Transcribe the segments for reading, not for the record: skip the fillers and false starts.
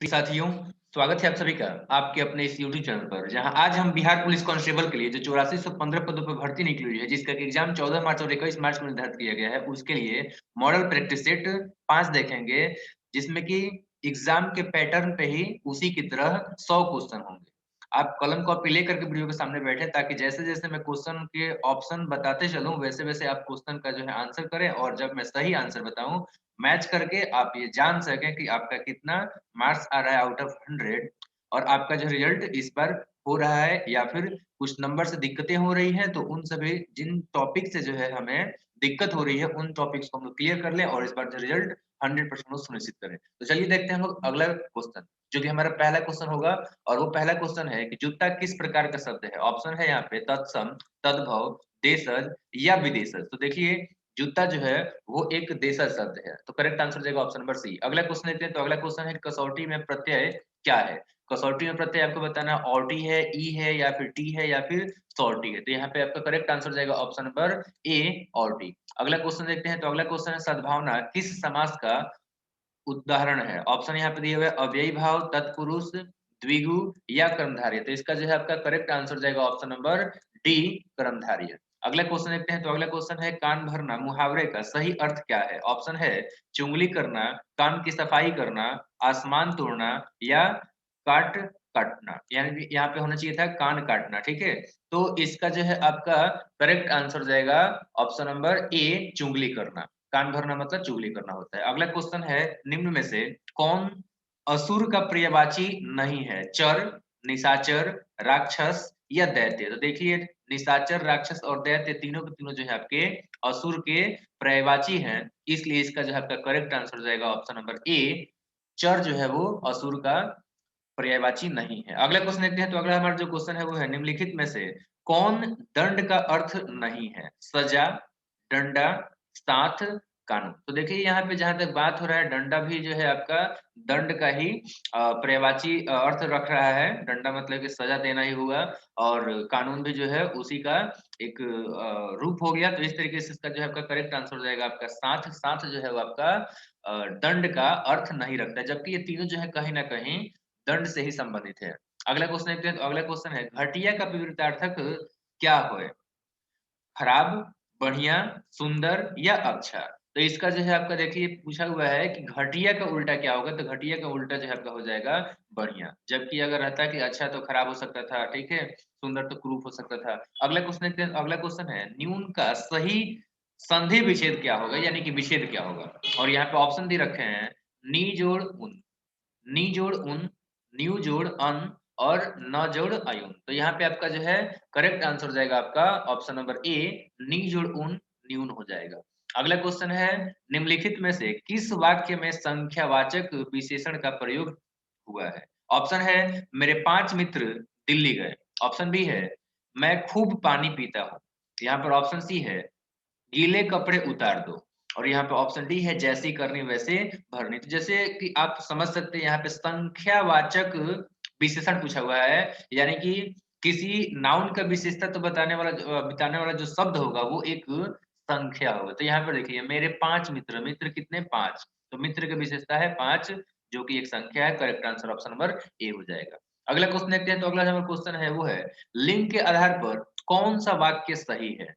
प्रिय साथियों, स्वागत है आप सभी का आपके अपने इस यूट्यूब चैनल पर, जहां आज हम बिहार पुलिस कांस्टेबल के लिए जो 8415 पदों पर भर्ती निकली हुई है, जिसका कि एग्जाम 14 मार्च और 21 मार्च को निर्धारित किया गया है, उसके लिए मॉडल प्रैक्टिस सेट 5 देखेंगे, जिसमें कि एग्जाम के पैटर्न पे ही उसी की तरह 100 क्वेश्चन होंगे। आप कलम कॉपी लेकर के वीडियो के सामने बैठे ताकि जैसे-जैसे मैं क्वेश्चन के ऑप्शन बताते चलूँ, वैसे-वैसे आप क्वेश्चन का जो है आंसर करें और जब मैं सही आंसर बताऊँ, मैच करके आप ये जान सकें कि आपका कितना मार्क्स आ रहा है आउट ऑफ 100 और आपका जो रिजल्ट इस बार हो रहा है या फिर कुछ नंबर से दिक्कतें हो रही हैं, तो उन सभी जिन टॉपिक से जो है हमें दिक्कत हो रही है, उन टॉपिक्स को हम लोग क्लियर कर लें और इस बार जो रिजल्ट 100% वो सुनिश्चित करें। तो चलिए देखते हैं हम लोग अगला क्वेश्चन, जो कि हमारा पहला क्वेश्चन होगा और वो पहला क्वेश्चन है कि जूता किस प्रकार का शब्द है? ऑप्शन है यहाँ पे तत्सम, तद्भव, देशज या विदेशज। तो देखिए जूता जो है वो एक देशज शब्द है, तो करेक्ट आंसर हो जाएगा ऑप्शन नंबर सी। अगला क्वेश्चन लेते हैं, तो अगला क्वेश्चन है कसौटी में प्रत्यय क्या है? कसौटी में प्रत्यय आपको बताना है औटी है, ई है या फिर टी है या फिर सौटी है। तो यहाँ पे आपका करेक्ट आंसर हो जाएगा ऑप्शन नंबर ए औटी। अगला क्वेश्चन देखते हैं, तो अगला क्वेश्चन है सद्भावना किस समास का उदाहरण है। ऑप्शन यहाँ पे दिए हुए हैं अव्ययी भाव, तत्पुरुष, द्विगु या कर्मधारय। तो इसका जो है आपका करेक्ट आंसर हो जाएगा ऑप्शन नंबर डी कर्मधारय। अगला क्वेश्चन देखते हैं, तो अगला क्वेश्चन है कान भरना मुहावरे का सही अर्थ क्या है? ऑप्शन है चुंगली करना, कान की सफाई करना, आसमान तोड़ना या काट काटना। यानी कि यहाँ पे होना चाहिए था कान काटना, ठीक है? तो इसका जो है आपका करेक्ट आंसर हो जाएगा ऑप्शन नंबर ए चुगली करना। कान भरना मतलब चुगली करना होता है। अगला क्वेश्चन है निम्न में से कौन असुर का पर्यायवाची नहीं है? चर, निशाचर, राक्षस या दैत्य। तो देखिए निशाचर, राक्षस और दैत्य तीनों के तीनों जो है आपके असुर के पर्यायवाची हैं, इसलिए इसका जो है आपका करेक्ट आंसर हो जाएगा ऑप्शन नंबर ए चर जो है वो असुर का पर्यायवाची नहीं है। अगला क्वेश्चन देखते हैं, तो अगला हमारा जो क्वेश्चन है वो है निम्नलिखित में से कौन दंड का अर्थ नहीं है? सजा, डंडा, साथ, कानून। तो देखिए यहाँ पे जहाँ तक बात हो रहा है डंडा भी जो है आपका दंड का ही पर्यायवाची अर्थ रख रहा है। डंडा मतलब कि सजा देना ही हुआ और कानून भी जो है उसी का एक रूप हो गया। तो इस तरीके से इसका जो है आपका करेक्ट आंसर हो जाएगा आपका साथ। साथ जो है वो आपका दंड का अर्थ नहीं रखता है, जबकि ये तीनों जो है कहीं न कहीं दंड से ही संबंधित है। अगला क्वेश्चन देखते हैं, तो अगला क्वेश्चन है घटिया का विपरीतार्थक क्या है? खराब, बढ़िया, सुंदर या अच्छा। तो इसका जो है आपका देखिए पूछा हुआ है कि घटिया का उल्टा क्या होगा? तो घटिया का उल्टा जो है आपका हो जाएगा बढ़िया। जबकि अगर रहता कि अच्छा तो खराब हो सकता था, ठीक है? सुंदर तो कुरूप हो सकता था। अगला क्वेश्चन देखते हैं, अगला क्वेश्चन है न्यून का सही संधि विच्छेद क्या होगा? यानी कि विच्छेद क्या होगा? और यहाँ पे ऑप्शन दे रखे हैं नी जोड़ उन, नी जोड़ उन, न्यू जोड़ अन और न जोड़ अयुन। तो यहाँ पे आपका जो है करेक्ट आंसर हो जाएगा आपका ऑप्शन नंबर ए नी जोड़ उन, न्यून हो जाएगा। अगला क्वेश्चन है निम्नलिखित में से किस वाक्य में संख्यावाचक विशेषण का प्रयोग हुआ है? ऑप्शन है मेरे 5 मित्र दिल्ली गए। ऑप्शन बी है मैं खूब पानी पीता हूँ। यहाँ पर ऑप्शन सी है गीले कपड़े उतार दो और यहाँ पे ऑप्शन डी है जैसी करनी वैसे भरनी। तो जैसे कि आप समझ सकते हैं यहाँ पे संख्यावाचक विशेषण पूछा हुआ है, यानी कि किसी नाउन का विशेषता तो बताने वाला जो शब्द होगा वो एक संख्या होगा। तो यहाँ पर देखिए मेरे 5 मित्र, मित्र कितने 5, तो मित्र की विशेषता है 5 जो कि एक संख्या है। Correct answer option number A हो जाएगा। अगला क्वेश्चन देखते हैं, तो अगला हमारा क्वेश्चन है वो है लिंग के आधार पर कौन सा वाक्य सही है?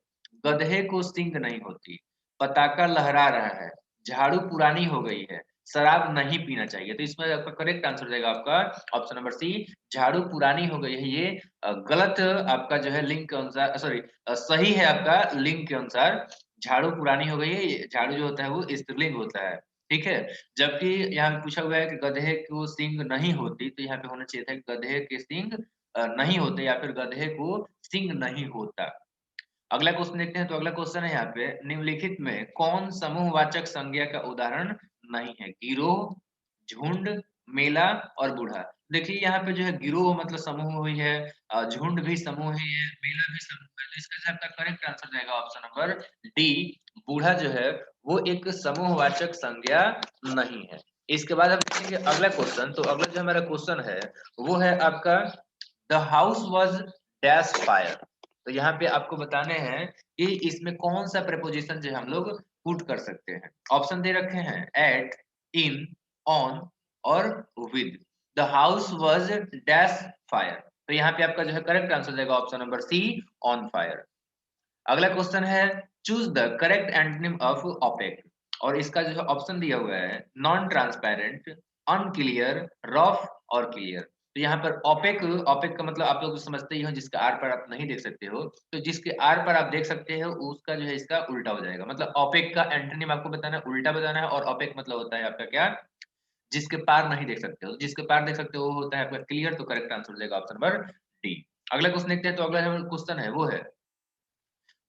गधे को सींग नहीं होती, पताका लहरा रहा है, झाड़ू पुरानी हो गई है, शराब नहीं पीना चाहिए। तो इसमें आपका करेक्ट आंसर हो जाएगा आपका ऑप्शन नंबर सी झाड़ू पुरानी हो गई है। ये गलत आपका जो है लिंग के अनुसार सॉरी सही है आपका लिंग के अनुसार। झाड़ू पुरानी हो गई है, ये झाड़ू जो होता है वो स्त्रीलिंग होता है, ठीक है? जबकि यहाँ पे पूछा हुआ है कि गधे को सींग नहीं होती, तो यहाँ पे होना चाहिए था कि गधे के सींग नहीं होते या फिर गधे को सींग नहीं होता। अगला क्वेश्चन देखते हैं, तो अगला क्वेश्चन है यहाँ पे निम्नलिखित में कौन समूहवाचक संज्ञा का उदाहरण नहीं है? गिरोह, झुंड, मेला और बूढ़ा। देखिए यहाँ पे जो है गिरोह मतलब समूह हुई है, झुंड भी समूह ही है, मेला भी समूह है। तो इसका जो आपका करेक्ट आंसर जाएगा ऑप्शन नंबर डी बूढ़ा जो है वो एक समूहवाचक संज्ञा नहीं है। इसके बाद हम देखेंगे अगला क्वेश्चन, तो अगला जो हमारा क्वेश्चन है वो है आपका the house was dash fire. तो यहाँ पे आपको बताने हैं कि इसमें कौन सा प्रेपोजिशन जो है हम लोग पुट कर सकते हैं। ऑप्शन दे रखे हैं एट, इन, ऑन और with. The house was dash fire. तो यहाँ पे आपका जो है करेक्ट आंसर हो जाएगा option number C, on fire. अगला क्वेश्चन है choose the correct antonym of opaque, और इसका जो है ऑप्शन दिया हुआ है नॉन ट्रांसपेरेंट, अनक्लियर, रफ और क्लियर। तो यहाँ पर ओपेक, ओपेक का मतलब आप लोग समझते ही हो जिसका आर पर आप नहीं देख सकते हो, तो जिसके आर पर आप देख सकते हो उसका जो है इसका उल्टा हो जाएगा। मतलब ओपेक का एंटोनिम आपको बताना है, उल्टा बताना है, और ओपेक मतलब होता है आपका क्या, जिसके पार नहीं देख सकते हो। जिसके पार देख सकते हो वो होता है आपका क्लियर। तो करेक्ट आंसर हो जाएगा ऑप्शन नंबर डी। अगला क्वेश्चन देखते हैं। तो अगला क्वेश्चन है वो है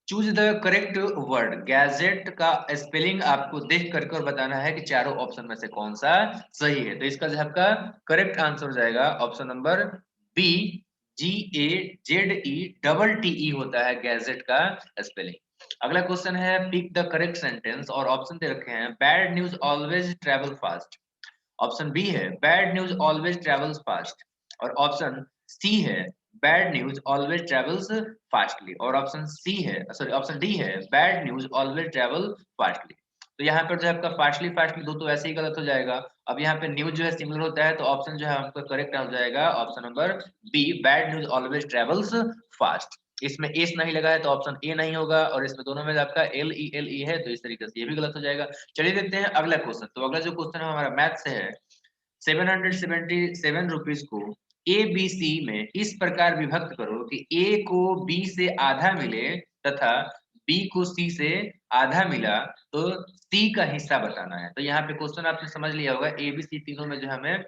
choose the correct word. Gadget का स्पेलिंग आपको देख करके और बताना है कि चारों ऑप्शन में से कौन सा सही है। तो इसका जो आपका करेक्ट आंसर हो जाएगा ऑप्शन नंबर बी, GAZETE होता है गैजेट का स्पेलिंग। अगला क्वेश्चन है पिक द करेक्ट सेंटेंस, और ऑप्शन दे रखे हैं bad news always travel fast. Option B है bad news always travels fast, और ऑप्शन सी है bad news always travels fastly, और ऑप्शन सी है, सॉरी, ऑप्शन डी है bad news always travel fastly. तो यहाँ पर जो है आपका फास्टली फास्टली दो तो ऐसे ही गलत हो जाएगा। अब यहाँ पे न्यूज जो है सिमिलर होता है, तो ऑप्शन जो है आपका करेक्ट हो जाएगा option number B, bad news always travels fast. इसमें एस नहीं लगा है तो ऑप्शन ए नहीं होगा, और इसमें दोनों में आपका LELE है, तो इस तरीके से ये भी गलत हो जाएगा। चलिए देखते हैं अगला क्वेश्चन। तो अगला जो क्वेश्चन है हमारा मैथ से है 777 रुपीज को ABC में इस प्रकार विभक्त करो कि A को B से आधा मिले तथा B को C से आधा मिला, तो C का हिस्सा बताना है। तो यहाँ पे क्वेश्चन आपने समझ लिया होगा, ABC तीनों में जो हमें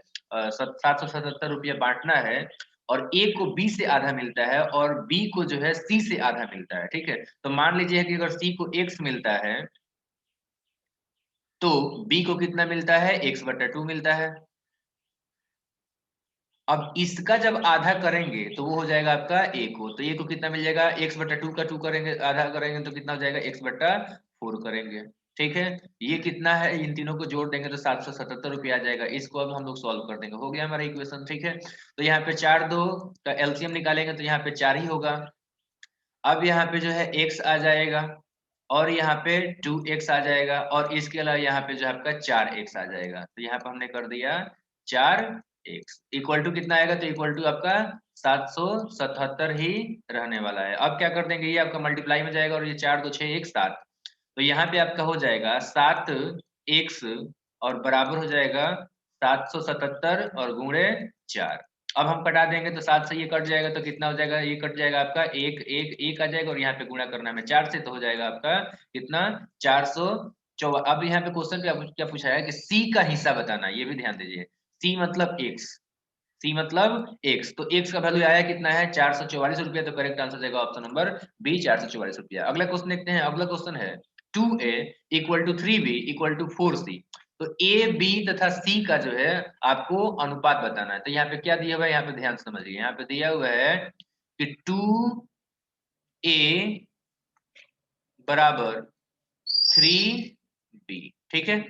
777 रुपया बांटना है, और A को B से आधा मिलता है और B को जो है C से आधा मिलता है। ठीक है, तो मान लीजिए कि अगर C को X मिलता है तो B को कितना मिलता है, X/2 मिलता है। अब इसका जब आधा करेंगे तो वो हो जाएगा आपका ए को, तो ए को कितना मिल जाएगा, X/2 का 2 करेंगे, आधा करेंगे तो कितना हो जाएगा, X/4 करेंगे। ठीक है, ये कितना है, इन तीनों को जोड़ देंगे तो 777 रुपया आ जाएगा। इसको अब हम लोग सॉल्व कर देंगे, हो गया हमारा इक्वेशन। ठीक है, तो यहाँ पे 4 2 का एलसीएम निकालेंगे तो यहाँ पे 4 ही होगा। अब यहाँ पे जो है x आ जाएगा, और यहाँ पे 2x आ जाएगा, और इसके अलावा यहाँ पे जो है आपका 4x आ जाएगा। तो यहाँ पे हमने कर दिया 4x इक्वल टू कितना आएगा, तो इक्वल टू आपका 777 ही रहने वाला है। अब क्या कर देंगे, ये आपका मल्टीप्लाई में जाएगा, और ये 4 2 6 1 7, तो यहाँ पे आपका हो जाएगा 7x और बराबर हो जाएगा 777 और गुणे 4। अब हम कटा देंगे तो 7 से ये कट जाएगा, तो कितना हो जाएगा, ये कट जाएगा आपका 1 1 1 आ जाएगा, और यहाँ पे गुणा करना है 4 से, तो हो जाएगा आपका कितना, 404। अब यहाँ पे क्वेश्चन क्या पूछा है कि सी का हिस्सा बताना है, ये भी ध्यान दीजिए। सी मतलब एक्स, सी मतलब एक्स, तो एक्स का वैल्यू आया कितना है, 444 रुपया। तो करेक्ट आंसर जाएगा ऑप्शन नंबर बी, 444 रुपया। अगला क्वेश्चन देखते हैं। अगला क्वेश्चन है 2a equal to 3b equal to 4c। तो ए बी तथा सी का जो है आपको अनुपात बताना है। तो यहाँ पे क्या दिया हुआ है, यहाँ पे ध्यान से समझिए। यहाँ पे दिया हुआ है कि 2a बराबर 3b। ठीक है,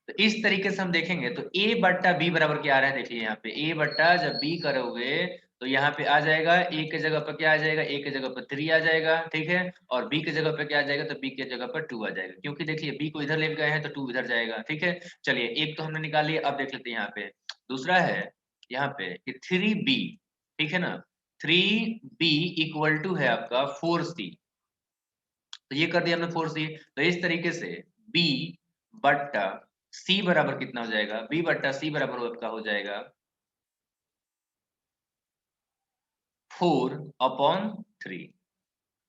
तो इस तरीके से हम देखेंगे तो a बट्टा b बराबर क्या आ रहा है, देखिए यहाँ पे a बट्टा जब b करोगे तो यहाँ पे आ जाएगा a के जगह पर क्या आ जाएगा, a के जगह पर 3 आ जाएगा। ठीक है, और b के जगह पर क्या आ जाएगा, तो b के जगह पर 2 आ जाएगा, क्योंकि देखिए b को इधर ले गए हैं तो 2 इधर जाएगा। ठीक है, चलिए एक तो हमने निकाल लिया। अब देख लेते हैं यहाँ पे दूसरा है, यहाँ पे कि 3b, ठीक है ना, 3b इक्वल टू है आपका 4c। तो ये कर दिया हमने 4c। तो इस तरीके से b बट्टा c बराबर कितना हो जाएगा, b बट्टा c बराबर आपका हो जाएगा 4/3।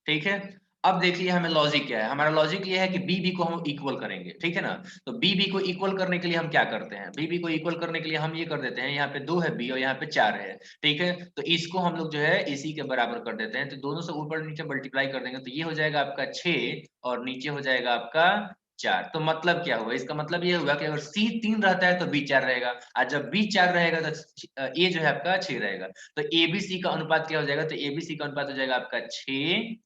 ठीक है, अब देखिए हमें लॉजिक क्या है। हमारा लॉजिक ये है कि बी बी को हम इक्वल करेंगे। ठीक है ना, तो बी बी को इक्वल करने के लिए हम क्या करते हैं, बी बी को इक्वल करने के लिए हम ये कर देते हैं, यहाँ पे 2 है बी और यहाँ पे 4 है। ठीक है, तो इसको हम लोग जो है इसी के बराबर कर देते हैं, तो दोनों से ऊपर नीचे मल्टीप्लाई कर देंगे, तो ये हो जाएगा आपका 6 और नीचे हो जाएगा आपका 4। तो मतलब क्या हुआ, इसका मतलब ये हुआ कि अगर सी 3 रहता है तो बी 4 रहेगा, और जब बी 4 रहेगा तो ए जो है आपका 6 रहेगा। तो एबीसी का अनुपात क्या हो जाएगा, तो एबीसी का अनुपात हो जाएगा आपका 6,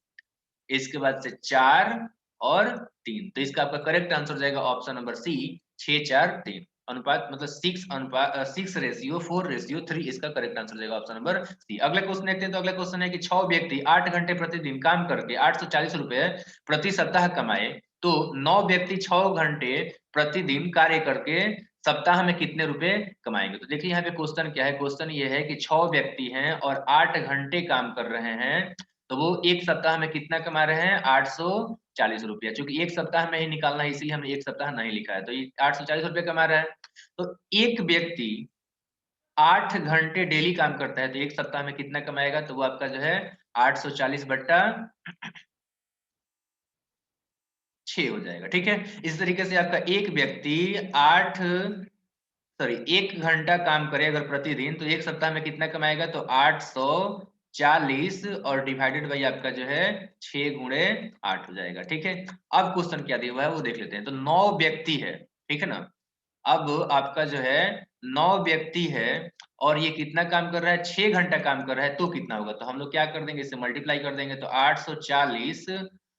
इसके बाद से 4 और 3। तो इसका आपका करेक्ट आंसर हो जाएगा ऑप्शन नंबर सी, 6 4 3 अनुपात, मतलब 6 अनुपात 6:4:3, इसका करेक्ट आंसर हो जाएगा ऑप्शन नंबर सी। अगला क्वेश्चन देखते हैं। तो अगला क्वेश्चन है कि 6 व्यक्ति 8 घंटे प्रतिदिन काम करके 840 रुपए प्रति सप्ताह कमाए, तो 9 व्यक्ति 6 घंटे प्रतिदिन कार्य करके सप्ताह में कितने रुपए कमाएंगे। तो देखिए यहाँ पे क्वेश्चन क्या है, क्वेश्चन ये है कि 6 व्यक्ति हैं और 8 घंटे काम कर रहे हैं, तो वो एक सप्ताह में कितना कमा रहे हैं, 840 रुपया। चूंकि एक सप्ताह में ही निकालना है इसलिए हमने एक सप्ताह नहीं लिखा है, तो ये 840 रुपये कमा रहा है। तो एक व्यक्ति 8 घंटे डेली काम करता है, तो एक सप्ताह में कितना कमाएगा, तो वो आपका जो है 840 बट्टा 6 हो जाएगा। ठीक है, इस तरीके से आपका एक व्यक्ति 1 घंटा काम करे अगर प्रतिदिन, तो एक सप्ताह में कितना कमाएगा, तो 840 और डिवाइडेड बाई आपका जो है 6 गुणे 8 हो जाएगा। ठीक है, अब क्वेश्चन क्या दिया हुआ है वो देख लेते हैं। तो 9 व्यक्ति है, ठीक है ना। अब आपका जो है 9 व्यक्ति है और ये कितना काम कर रहा है, 6 घंटा काम कर रहा है, तो कितना होगा। तो हम लोग क्या कर देंगे, इसे मल्टीप्लाई कर देंगे, तो 840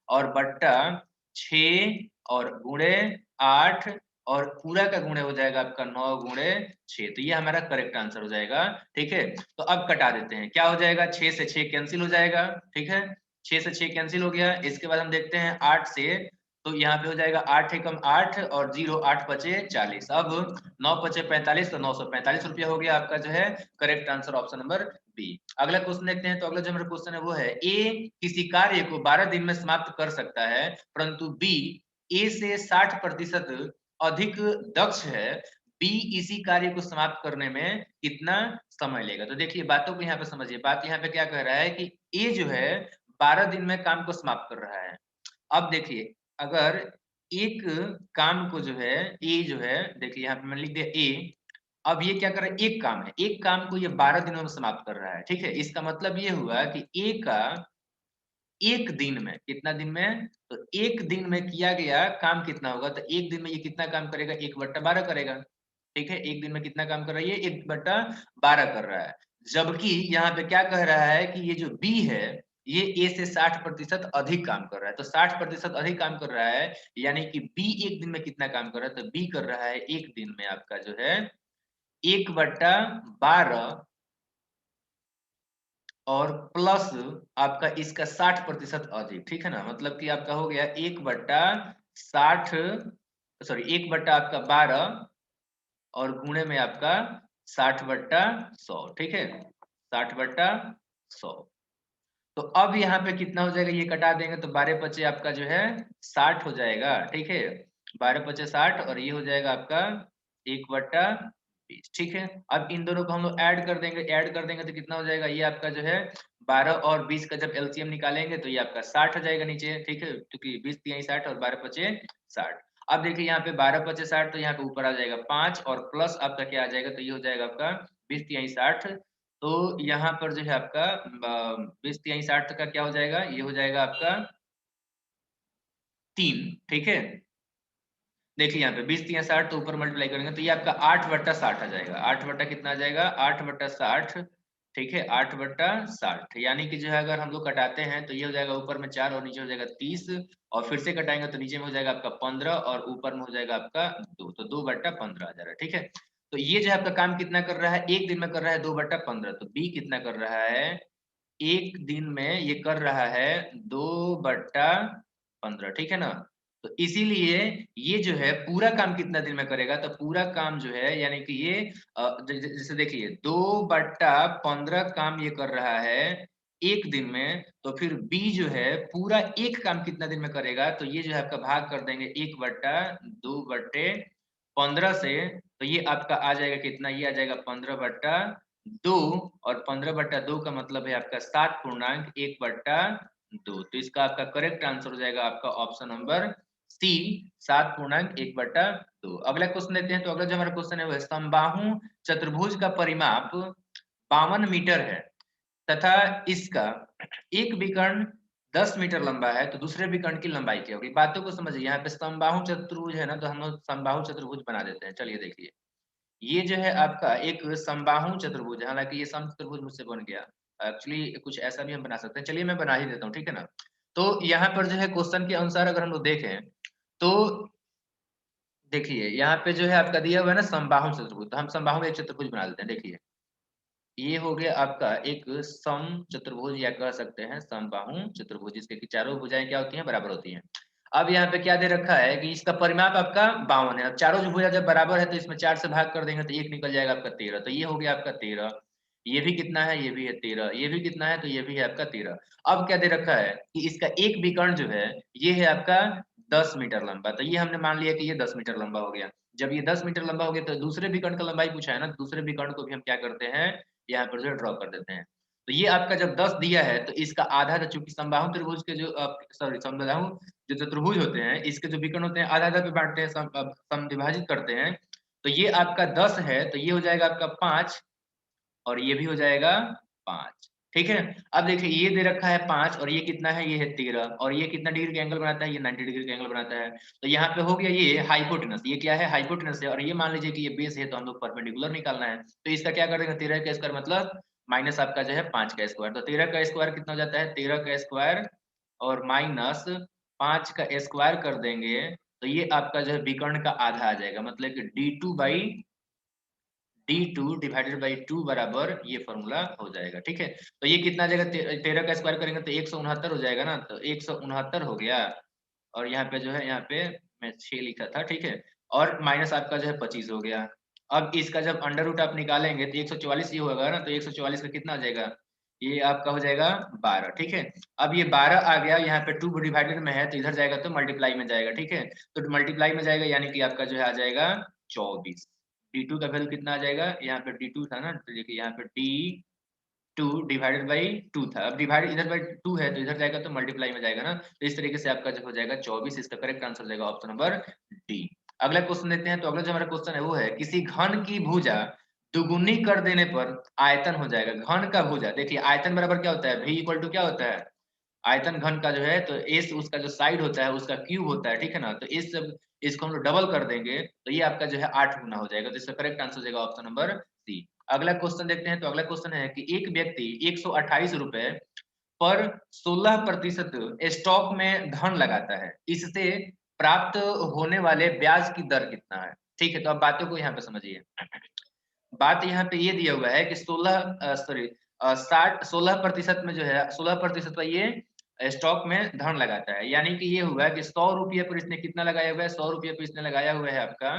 और बट्टा 6 और गुणे 8 और पूरा का गुणे हो जाएगा आपका 9 गुणे 6। तो ये हमारा करेक्ट आंसर हो जाएगा। ठीक है, तो अब कटा देते हैं, क्या हो जाएगा, 6 से 6 कैंसिल हो जाएगा। ठीक है, 6 से 6 कैंसिल हो गया। इसके बाद हम देखते हैं 8 से, तो यहाँ पे हो जाएगा 8 एकम 8 और 0 8 पचे 40। अब 9 पचे 45, तो 945 रुपया हो गया आपका जो है correct answer, option number B. अगला क्वेश्चन देखते हैं। तो अगला जो हमारा क्वेश्चन है वो है, ए किसी कार्य को 12 दिन में समाप्त कर सकता है, परंतु बी ए से 60% अधिक दक्ष है, बी इसी कार्य को समाप्त करने में कितना समय लेगा। तो देखिए बातों को यहाँ पे समझिए, बात यहाँ पे क्या कह रहा है कि ए जो है 12 दिन में काम को समाप्त कर रहा है। अब देखिए, अगर एक काम को जो है ए जो है, देखिए यहाँ पे मैंने लिख दिया ए। अब ये क्या कर रहा है, एक काम है, एक काम को ये 12 दिनों में समाप्त कर रहा है। ठीक है, इसका मतलब ये हुआ कि ए का एक दिन में, कितना दिन में, तो एक दिन में किया गया काम कितना होगा, तो एक दिन में ये कितना काम करेगा, 1/12 करेगा। ठीक है, एक दिन में कितना काम कर रहा है, ये 1/12 कर रहा है। जबकि यहाँ पे क्या कह रहा है कि ये जो बी है, ये ए से 60% अधिक काम कर रहा है। तो 60% अधिक काम कर रहा है, यानी कि बी एक दिन में कितना काम कर रहा है, तो बी कर रहा है एक दिन में आपका जो है 1/12 और प्लस आपका इसका 60% अधिक। ठीक है ना, मतलब कि आपका हो गया 1/60, सॉरी 1 बट्टा आपका 12 और गुणे में आपका 60/100। ठीक है, 60/100। तो अब यहाँ पे कितना हो जाएगा, ये कटा देंगे तो 12 पचे आपका जो है 60 हो जाएगा। ठीक है, 12 पचे 60 और ये हो जाएगा आपका 1/20। ठीक है, अब इन दोनों को हम लोग ऐड कर देंगे, ऐड कर देंगे तो कितना हो जाएगा, ये आपका जो है 12 और 20 का जब एलसीएम निकालेंगे तो ये आपका 60 हो जाएगा नीचे। ठीक है, क्योंकि 20 तिहाई 60 और 12 पचे 60। अब देखिए यहाँ पे 12 पचे 60, तो यहाँ पे ऊपर आ जाएगा 5 और प्लस आपका क्या आ जाएगा, तो ये हो जाएगा आपका 20 तिहाई 60। तो यहाँ पर जो है आपका 20 तिहाई 60 का क्या हो जाएगा, ये हो जाएगा आपका 3। ठीक है, देखिए यहाँ पे 20 तिहाई 60, तो ऊपर मल्टीप्लाई करेंगे तो ये आपका 8/60 आ जाएगा। 8 बट्टा कितना आ जाएगा, 8/60। ठीक है, 8/60, यानी कि जो है अगर हम लोग कटाते हैं तो ये हो जाएगा ऊपर में 4 और नीचे हो जाएगा 30, और फिर से कटाएंगे तो नीचे में हो जाएगा आपका 15 और ऊपर में हो जाएगा आपका 2, तो 2/15 आ जा रहा है। ठीक है, तो ये जो है आपका काम कितना कर रहा है, एक दिन में कर रहा है 2/15। तो बी कितना कर रहा है, एक दिन में ये कर रहा है 2/15। ठीक है ना, तो इसीलिए ये जो है पूरा काम कितना दिन में करेगा, तो पूरा काम जो है यानी कि ये जैसे देखिए 2/15 काम ये कर रहा है एक दिन में, तो फिर बी जो है पूरा एक काम कितना दिन में करेगा, तो ये जो है आपका भाग कर देंगे 1/2/15 से, तो ये आपका आ जाएगा कितना, ये आ जाएगा 15/2, और 15/2 का मतलब है आपका 7.1/2। तो इसका आपका करेक्ट आंसर हो जाएगा आपका ऑप्शन नंबर सी, 7.1/2। अगला क्वेश्चन लेते हैं। तो अगला जो हमारा क्वेश्चन है वो है, समबाहु चतुर्भुज का परिमाप 52 मीटर है तथा इसका एक विकर्ण 10 मीटर लंबा है, तो दूसरे विकर्ण की लंबाई क्या होगी। बातों को समझिए, यहाँ पे समबाहु चतुर्भुज है ना, तो हम लोग समबाहु चतुर्भुज बना देते हैं। चलिए देखिए, ये जो है आपका एक समबाहु चतुर्भुज है, हालांकि ये समचतुर्भुज मुझसे बन गया। एक्चुअली कुछ ऐसा भी हम बना सकते हैं, चलिए मैं बना ही देता हूँ। ठीक है ना, तो यहाँ पर जो है क्वेश्चन के अनुसार अगर हम लोग देखें तो देखिए यहाँ पे जो है आपका दिया हुआ है ना समबाहु चतुर्भुज, तो हम समबाहु एक चतुर्भुज बना देते हैं। देखिए ये हो गया आपका एक सम चतुर्भुज, या कह सकते हैं समबाहु चतुर्भुज, जिसके कि चारों भुजाएं क्या होती हैं, बराबर होती हैं। अब यहाँ पे क्या दे रखा है कि इसका परिमाप आपका 52 है। अब चारों जो भुजा जब बराबर है तो इसमें 4 से भाग कर देंगे तो 1 निकल जाएगा आपका 13। तो ये हो गया आपका 13। ये भी कितना है? ये भी है 13। ये भी कितना है? तो ये भी है आपका 13। अब क्या दे रखा है कि इसका एक विकर्ण जो है ये है आपका 10 मीटर लंबा। तो ये हमने मान लिया कि ये 10 मीटर लंबा हो गया। जब ये 10 मीटर लंबा हो गया तो दूसरे विकर्ण का लंबाई पूछा है ना, दूसरे विकर्ण को भी हम क्या करते हैं, यहाँ पर जो ड्रॉ कर देते हैं। तो ये आपका जब 10 दिया है तो इसका आधा, तो चूंकि समबाहु त्रिभुज के जो सॉरी समबाहु जो चतुर्भुज होते हैं इसके जो विकर्ण होते हैं आधा-आधा पे बाँटते हैं, समविभाजित करते हैं। तो ये आपका 10 है तो ये हो जाएगा आपका 5 और ये भी हो जाएगा 5। ठीक है? अब देखिए ये दे रखा है 5 और ये कितना है? ये है 13 और ये कितना डिग्री का एंगल बनाता है? ये 90 डिग्री का एंगल बनाता है। तो यहाँ पे हो गया ये हाइपोटेनस। ये क्या है? हाइपोटेनस है और ये मान लीजिए कि ये बेस है तो हम लोग परपेंडिकुलर निकालना है। तो इसका क्या कर देंगे? 13 का स्क्वायर मतलब माइनस आपका जो है 5 का स्क्वायर। तो 13 का स्क्वायर कितना हो जाता है? 13 का स्क्वायर और माइनस 5 का स्क्वायर कर देंगे तो ये आपका जो है विकर्ण का आधा आ जाएगा। मतलब कि D2 डिवाइडेड बाई 2 बराबर ये फॉर्मूला हो जाएगा। ठीक है? तो ये कितना आ जाएगा? 13 का स्क्वायर करेंगे तो 169 हो जाएगा ना, तो 169 हो गया और यहाँ पे जो है, यहाँ पे मैं 6 लिखा था, ठीक है? और माइनस आपका जो है 25 हो गया। अब इसका जब अंडर रूट आप निकालेंगे तो 144 ये होगा ना, तो 144 का कितना आ जाएगा? ये आपका हो जाएगा 12। ठीक है? अब ये 12 आ गया, यहाँ पे 2 डिवाइडेड में है तो इधर जाएगा तो मल्टीप्लाई में जाएगा। ठीक है? तो मल्टीप्लाई में जाएगा यानी कि आपका जो है आ जाएगा 24। D2 का वैल्यू कितना आ जाएगा? यहाँ पे D2 था ना, तो देखिए यहाँ पे D2 डिवाइडेड बाई 2 था। अब डिवाइड इधर बाई 2 है तो इधर जाएगा तो मल्टीप्लाई में जाएगा ना, तो इस तरीके से आपका जो हो जाएगा 24। इसका करेक्ट आंसर हो जाएगा ऑप्शन नंबर डी। अगला क्वेश्चन देखते हैं। तो अगला जो हमारा क्वेश्चन है वो है किसी घन की भुजा दुगुनी कर देने पर आयतन हो जाएगा। घन का भुजा, देखिए आयतन बराबर क्या होता है? V इक्वल टू क्या होता है? आयतन घन का जो है तो एस उसका जो साइड होता है उसका क्यूब होता है। ठीक है ना? तो इस जब इसको हम लोग डबल कर देंगे तो ये आपका जो है 8 गुना हो जाएगा। तो इसका करेक्ट आंसर हो जाएगा ऑप्शन नंबर सी। अगला क्वेश्चन देखते हैं। तो अगला क्वेश्चन है कि एक व्यक्ति 128 रुपए पर 16% स्टॉक में धन लगाता है, इससे प्राप्त होने वाले ब्याज की दर कितना है? ठीक है, तो अब बातों को यहाँ पे समझिए। बात यहाँ पे ये दिया हुआ है कि 16% में जो है 16% पर ये स्टॉक में धन लगाता है। यानी कि ये हुआ कि 100 रुपये पर इसने कितना लगाया हुआ है? 100 रुपये पर इसने लगाया हुआ है आपका,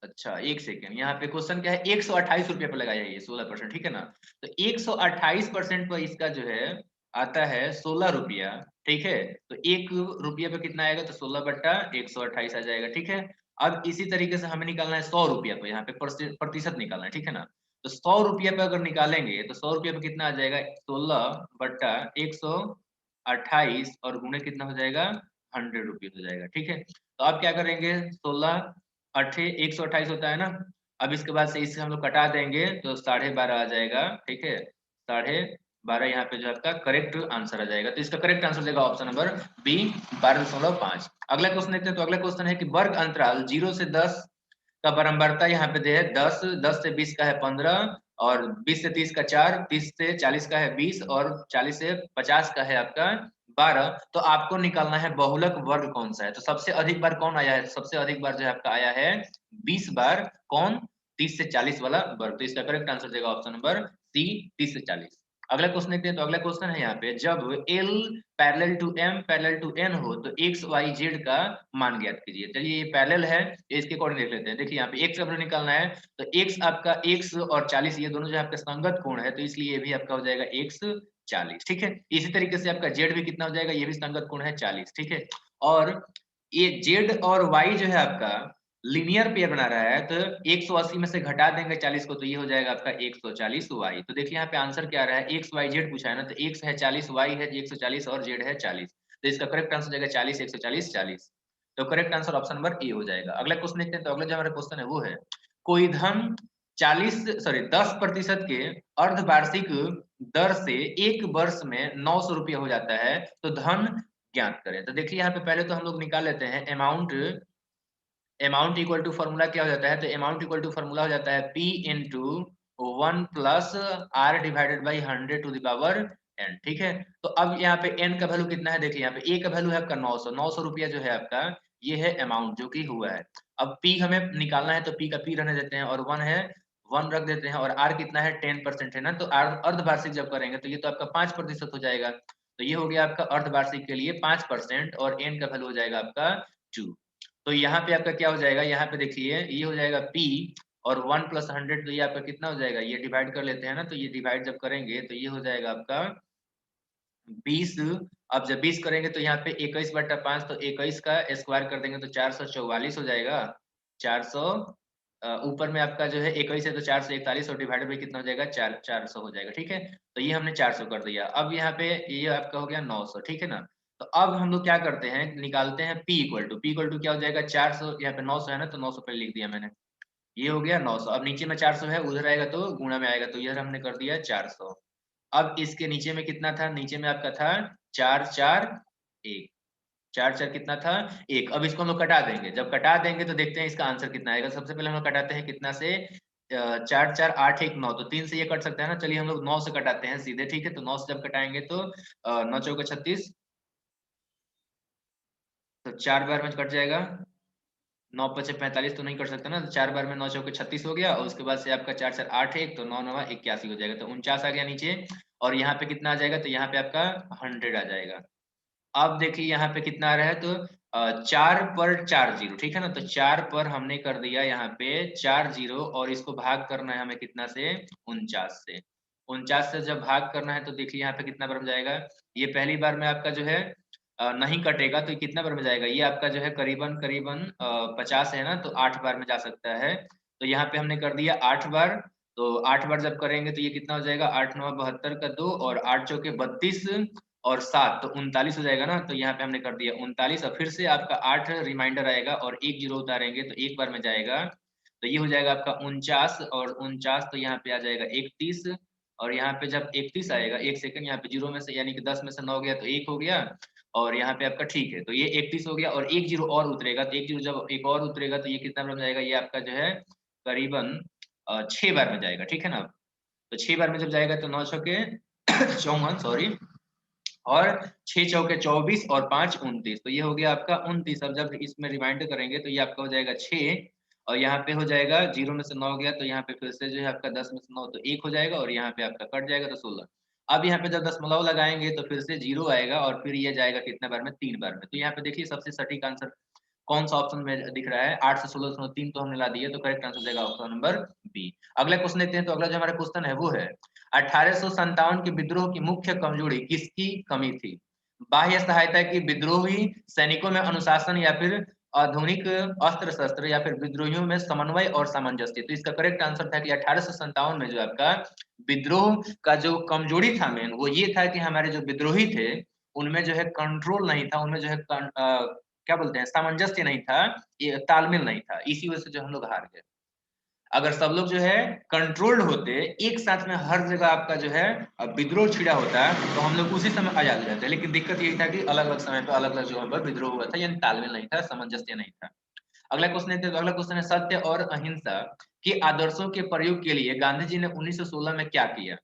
अच्छा 1 सेकंड, यहाँ पे क्वेश्चन क्या है? 128 रुपये पे लगाया है ये 16%। ठीक है ना? तो 128% पर इसका जो है आता है 16 रुपया। ठीक है? तो 1 रुपये पे कितना आएगा? तो 16 बट्टा 128 आ जाएगा। ठीक है? अब इसी तरीके से हमें निकालना है 100 रुपया पे, यहाँ पे प्रतिशत निकालना है। ठीक है ना? तो 100 रुपये पे अगर निकालेंगे तो 100 रुपये पे कितना आ जाएगा? 16 बट्टा 128 और गुणे कितना हो जाएगा? 100 रुपीज हो जाएगा। ठीक है? तो अब क्या करेंगे? 16 अट्ठे 128 होता है ना, अब इसके बाद से इसे हम लोग कटा देंगे तो 12.5 आ जाएगा। ठीक है? 12.5 यहाँ पे जो आपका करेक्ट आंसर आ जाएगा। तो इसका करेक्ट आंसर हो जाएगा ऑप्शन नंबर बी 12.5। अगला क्वेश्चन देखते हैं। तो अगला क्वेश्चन है कि वर्ग अंतराल 0 से 10 का बारंबारता यहाँ पे दे है 10, 10 से 20 का है 15 और 20 से 30 का 4, 30 से 40 का है 20 और 40 से 50 का है आपका 12। तो आपको निकालना है बहुलक वर्ग कौन सा है? तो सबसे अधिक बार कौन आया है? तो सबसे अधिक बार जो है आपका आया है 20 बार। कौन? 30 से 40 वाला वर्ग। तो इसका करेक्ट आंसर देगा ऑप्शन नंबर सी 30 से 40। अगला क्वेश्चन देखते हैं। तो अगला क्वेश्चन है यहाँ पे, जब L parallel to M parallel to N हो तो x y z का मान ज्ञात कीजिए। चलिए ये पैरेलल है, इसके अकॉर्डिंग देख लेते हैं। देखिए यहाँ पे x अगर निकालना है तो x आपका x और 40 ये दोनों जो आपका संगत कोण है, तो इसलिए ये भी आपका हो जाएगा x 40। ठीक है? इसी तरीके से आपका z भी कितना हो जाएगा? ये भी संगत कोण है 40। ठीक है? और ये z और y जो है आपका लीनियर पेयर बना रहा है, तो 180 में से घटा देंगे 40 को तो ये हो जाएगा आपका 140 y। तो देखिए यहाँ पे आंसर क्या आ रहा है? x y z पूछा है ना, तो x है 40, y है 140 और z है 40। तो इसका करेक्ट आंसर हो जाएगा 40, 140, 40। तो correct answer option number A हो जाएगा। अगला क्वेश्चन देखते हैं। तो अगला जो हमारा क्वेश्चन है वो है, कोई धन 10% के अर्धवार्षिक दर से एक वर्ष में 900 रुपये हो जाता है, तो धन ज्ञात करें। तो देखिए यहाँ पे पहले तो हम लोग निकाल लेते हैं अमाउंट इक्वल टू फॉर्मूला क्या हो जाता है? तो अमाउंट इक्वल टू फॉर्मूला हो जाता है P into 1 plus R divided by 100 to the power n। ठीक है? तो अब यहाँ पे n का वैल्यू कितना है? देखिए यहाँ पे a का वैल्यू है आपका 900। 900 रुपया जो है आपका ये है अमाउंट जो कि हुआ है। अब p हमें निकालना है तो p का p रहने देते हैं और 1 है 1 रख देते हैं और r कितना है 10% है ना, तो अर्धवार्षिक जब करेंगे तो ये तो आपका 5% हो जाएगा। तो ये हो गया आपका अर्धवार्षिक के लिए 5% और n का वैल्यू हो जाएगा आपका 2। तो यहाँ पे आपका क्या हो जाएगा, यहाँ पे देखिए ये हो जाएगा p और 1 + 100 तो ये आपका कितना हो जाएगा, ये डिवाइड कर लेते हैं ना, तो ये डिवाइड जब करेंगे तो ये हो जाएगा आपका 20। अब जब 20 करेंगे तो यहाँ पे 21/5 तो 21 का स्क्वायर कर देंगे तो 444 हो जाएगा। 400 ऊपर में आपका जो है 21 है तो 441 और डिवाइडेड बाई कितना हो जाएगा 400 हो जाएगा, ठीक है। तो ये हमने 400 कर दिया। अब यहाँ पे ये आपका हो गया 900, ठीक है ना। तो अब हम लोग क्या करते हैं, निकालते हैं p इक्वल टू क्या हो जाएगा 400, यहाँ पे 900 है ना तो 900 पहले लिख दिया मैंने। ये हो गया 900। अब नीचे में 400 है, उधर आएगा तो गुणा में आएगा, तो इधर हमने कर दिया 400। अब इसके नीचे में कितना था, नीचे में आपका था 4 4 1, 4 4 कितना था 1। अब इसको हम लोग कटा देंगे, जब कटा देंगे तो देखते हैं इसका आंसर कितना आएगा। सबसे पहले हम लोग कटाते हैं कितना से, 4 4 8 1 9, तो 3 से ये कट सकता है ना, चलिए हम लोग 9 से कटाते हैं सीधे, ठीक है। तो 9 से जब कटाएंगे तो 9 चौके 36, तो 4 बार में कट जाएगा। 9 पचे 45 तो नहीं कर सकते ना, तो 4 बार में 9 चौके 36 हो गया और उसके बाद से आपका 4 4 8 1 तो 9 9 81 हो जाएगा, तो 49 आ गया नीचे। और यहाँ पे कितना आ जाएगा, तो यहाँ पे आपका 100 आ जाएगा। अब देखिए यहाँ पे कितना आ रहा है, तो 4 पर 4 जीरो, ठीक है ना। तो 4 पर हमने कर दिया यहाँ पे 4 जीरो और इसको भाग करना है हमें कितना से, 49 से। 49 से जब भाग करना है तो देखिए यहाँ पे कितना बन जाएगा, ये पहली बार में आपका जो है नहीं कटेगा तो ये कितना बार में जाएगा, ये आपका जो है करीबन करीबन 50 है ना, तो 8 बार में जा सकता है। तो यहाँ पे हमने कर दिया 8 बार। तो 8 बार जब करेंगे तो ये कितना हो जाएगा, 8 9 72 का 2 और 8 चौके 32 और 7 तो 39 हो जाएगा ना। तो यहाँ पे हमने कर दिया 39 और फिर से आपका 8 रिमाइंडर आएगा और 1 जीरो उतारेंगे तो एक बार में जाएगा। तो ये हो जाएगा आपका 49 और 49 तो यहाँ पे आ जाएगा 31 और यहाँ पे जब 31 आएगा, 1 सेकंड, यहाँ पे जीरो में से यानी कि 10 में से 9 गया तो 1 हो गया और यहाँ पे आपका ठीक है। तो ये 31 हो गया और 1 जीरो और उतरेगा, तो 1 जीरो जब एक और उतरेगा तो ये कितना बन जाएगा, ये आपका जो है करीबन 6 बार में जाएगा, ठीक है ना। तो 6 बार में जब जाएगा तो 9 छक्के 54 सॉरी और 6 चौके 24 और 5 29 तो ये हो गया आपका 29। अब जब इसमें रिमाइंडर करेंगे तो ये आपका हो जाएगा 6 और यहाँ पे हो जाएगा जीरो में से 9 गया तो यहाँ पे फिर से जो है आपका 10 में से 9 तो 1 हो जाएगा और यहाँ पे आपका कट जाएगा तो 16। अब यहाँ पे जब दशमलव लगाएंगे तो फिर से जीरो आएगा और फिर ये जाएगा कितने बार में, 3 बार में। तो यहाँ पे देखिए सबसे सटीक आंसर कौन सा ऑप्शन में दिख रहा है, 8 से 16.3 तो हमने ला दिए, तो करेक्ट आंसर देगा ऑप्शन नंबर बी। अगला क्वेश्चन देखते हैं। तो अगला जो हमारा क्वेश्चन है वो है 1857 के विद्रोह की मुख्य कमजोरी किसकी कमी थी। बाह्य सहायता की विद्रोही सैनिकों में अनुशासन या फिर आधुनिक अस्त्र शस्त्र या फिर विद्रोहियों में समन्वय और सामंजस्य। तो इसका करेक्ट आंसर था कि 1857 में जो आपका विद्रोह का जो कमजोरी था मेन वो ये था कि हमारे जो विद्रोही थे उनमें जो है कंट्रोल नहीं था, उनमें जो है क्या बोलते हैं सामंजस्य नहीं था, ये तालमेल नहीं था, इसी वजह से जो हम लोग हार गए। अगर सब लोग जो है कंट्रोल्ड होते, एक साथ में हर जगह आपका जो है विद्रोह छिड़ा होता तो हम लोग उसी समय आजाद हो जाते। लेकिन दिक्कत यही था कि अलग अलग समय पर अलग अलग जगह पर विद्रोह हुआ था, यानी तालमेल नहीं था, सामंजस्य नहीं था। अगला क्वेश्चन है, तो अगला क्वेश्चन है सत्य और अहिंसा के आदर्शों के प्रयोग के लिए गांधी जी ने 1916 में क्या किया।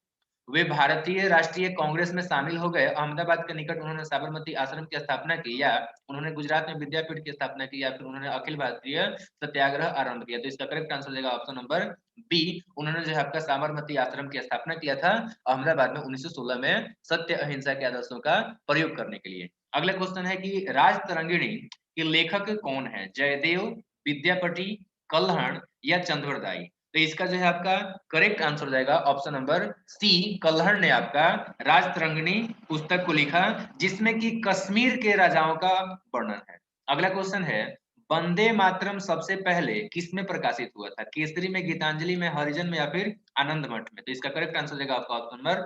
वे भारतीय राष्ट्रीय कांग्रेस में शामिल हो गए, अहमदाबाद के निकट उन्होंने साबरमती आश्रम की स्थापना की, या उन्होंने गुजरात में विद्यापीठ की स्थापना की, या फिर उन्होंने अखिल भारतीय सत्याग्रह आरंभ किया। तो इसका करेक्ट आंसर देगा ऑप्शन नंबर बी, उन्होंने जो है आपका साबरमती आश्रम की स्थापना किया था अहमदाबाद में 1916 में सत्य अहिंसा के आदर्शों का प्रयोग करने के लिए। अगला क्वेश्चन है कि राज तरंगिणी के लेखक कौन है, जयदेव, विद्यापति, कल्हण या चंद्रवरदाई। तो इसका जो है आपका करेक्ट आंसर हो जाएगा ऑप्शन नंबर सी, कल्हड़ ने आपका राज तरंगिणी पुस्तक को लिखा जिसमें कि कश्मीर के राजाओं का वर्णन है। अगला क्वेश्चन है वंदे मातरम सबसे पहले किस में प्रकाशित हुआ था, केसरी में, गीतांजलि में, हरिजन में या फिर आनंद मठ में। तो इसका करेक्ट आंसर देगा आपका ऑप्शन नंबर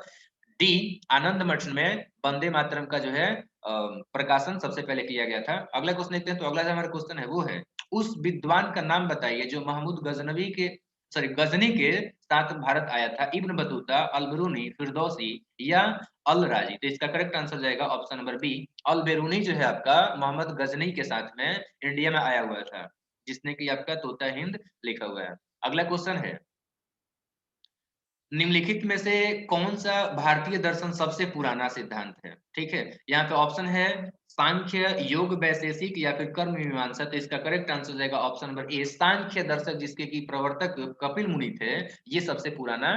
डी, आनंद मठ में वंदे मातरम का जो है प्रकाशन सबसे पहले किया गया था। अगला क्वेश्चन देखते हैं। तो अगला जो हमारा क्वेश्चन है वो है उस विद्वान का नाम बताइए जो महमूद गजनी के साथ भारत आया था, इब्न बतूता, अल बिरूनी, फिरदौसी या अल राजी। तो इसका करेक्ट आंसर जाएगा ऑप्शन नंबर बी, अल बिरूनी जो है आपका मोहम्मद गजनी के साथ में इंडिया में आया हुआ था, जिसने कि आपका तोता हिंद लिखा हुआ है। अगला क्वेश्चन है निम्नलिखित में से कौन सा भारतीय दर्शन सबसे पुराना सिद्धांत है। ठीक है, यहाँ पे ऑप्शन है सांख्य, योग वैशेषिक या फिर कर्म मीमांसा। तो इसका करेक्ट आंसर जाएगा ऑप्शन नंबर ए, सांख्य दर्शक जिसके की प्रवर्तक कपिल मुनि थे, ये सबसे पुराना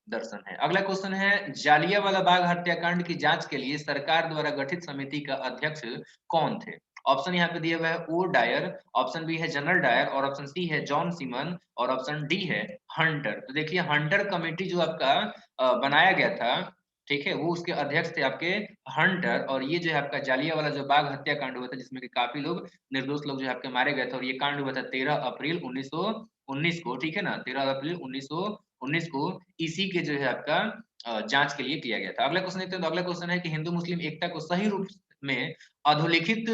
दर्शन है। अगला क्वेश्चन है, जालियांवाला बाग हत्याकांड की जांच के लिए सरकार द्वारा गठित समिति का अध्यक्ष कौन थे? ऑप्शन यहाँ पे दिया हुआ है ओ डायर, ऑप्शन बी है जनरल डायर, और ऑप्शन सी है जॉन सीमन, और ऑप्शन डी है हंटर। तो देखिए हंटर कमेटी जो आपका बनाया गया था, ठीक है, वो उसके अध्यक्ष थे आपके हंटर। और ये जो है आपका जालियांवाला जो बाग हत्याकांड हुआ था, जिसमें कि काफी लोग निर्दोष लोग जो है आपके मारे गए थे, और ये कांड हुआ था 13 अप्रैल 1919 को, ठीक है ना, 13 अप्रैल 1919 को इसी के जो है आपका जांच के लिए किया गया था। अगला क्वेश्चन देखते हैं। तो अगला क्वेश्चन है कि हिंदू मुस्लिम एकता को सही रूप में अधोलिखित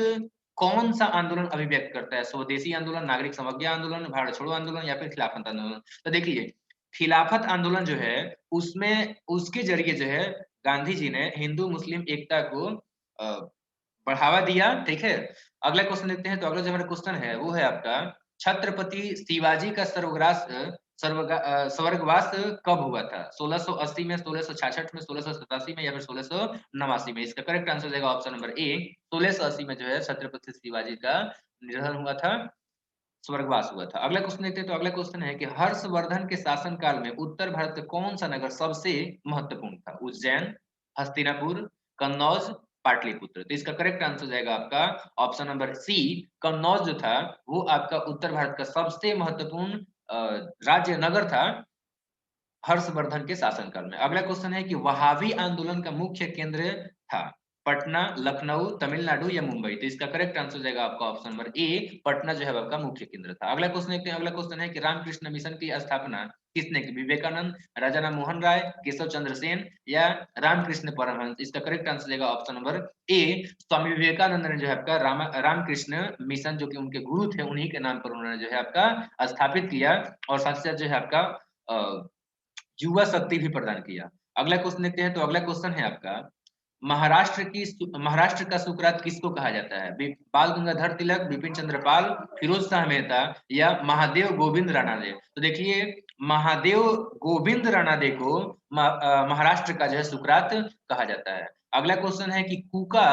कौन सा आंदोलन अभिव्यक्त करता है? स्वदेशी आंदोलन, नागरिक समज्ञा आंदोलन, भारत छोड़ो आंदोलन, या फिर खिलाफत आंदोलन? तो देखिए खिलाफत आंदोलन जो है उसमें उसके जरिए जो है गांधी जी ने हिंदू मुस्लिम एकता को बढ़ावा दिया, ठीक है। अगला क्वेश्चन देखते हैं। तो अगला जो हमारा क्वेश्चन है वो है आपका, छत्रपति शिवाजी का स्वर्गवास कब हुआ था? 1680 में, 1666 में, 1687 में, या फिर 1689 में? इसका करेक्ट आंसर देगा ऑप्शन नंबर ए, 1680 में जो है छत्रपति शिवाजी का निधन हुआ था, स्वर्गवास हुआ था। अगला क्वेश्चन देखते हैं। तो अगला क्वेश्चन है कि हर्षवर्धन के शासनकाल में उत्तर भारत का कौन सा नगर सबसे महत्वपूर्ण था? उज्जैन, हस्तिनापुर, कन्नौज, पाटलिपुत्र? तो इसका करेक्ट आंसर जाएगा आपका ऑप्शन नंबर सी, कन्नौज जो था वो आपका उत्तर भारत का सबसे महत्वपूर्ण राज्य नगर था हर्षवर्धन के शासनकाल में। अगला क्वेश्चन है कि वहाबी आंदोलन का मुख्य केंद्र था पटना, लखनऊ, तमिलनाडु, या मुंबई? तो इसका करेक्ट आंसर जाएगा आपका ऑप्शन नंबर ए, पटना जो है आपका मुख्य केंद्र था। अगला क्वेश्चन देखते हैं। अगला क्वेश्चन है कि रामकृष्ण मिशन की स्थापना किसने की? विवेकानंद, राजा राम मोहन राय, केशव चंद्र सेन, या रामकृष्ण परमहंस? इसका करेक्ट आंसर जाएगा option number A, Swami Vivekananda ने जो है आपका रामकृष्ण मिशन, जो कि उनके गुरु थे, उन्हीं के नाम पर उन्होंने जो है आपका स्थापित किया, और साथ ही साथ जो है आपका युवा शक्ति भी प्रदान किया। अगला क्वेश्चन देखते हैं। तो अगला क्वेश्चन है आपका, महाराष्ट्र का सुकरात किसको कहा जाता है? बाल गंगाधर तिलक, बिपिन चंद्र पाल, फिरोज शाह मेहता, या महादेव गोविंद राणादे? तो देखिए महादेव गोविंद राणादे को महाराष्ट्र का जो है सुकरात कहा जाता है। अगला क्वेश्चन है कि कूका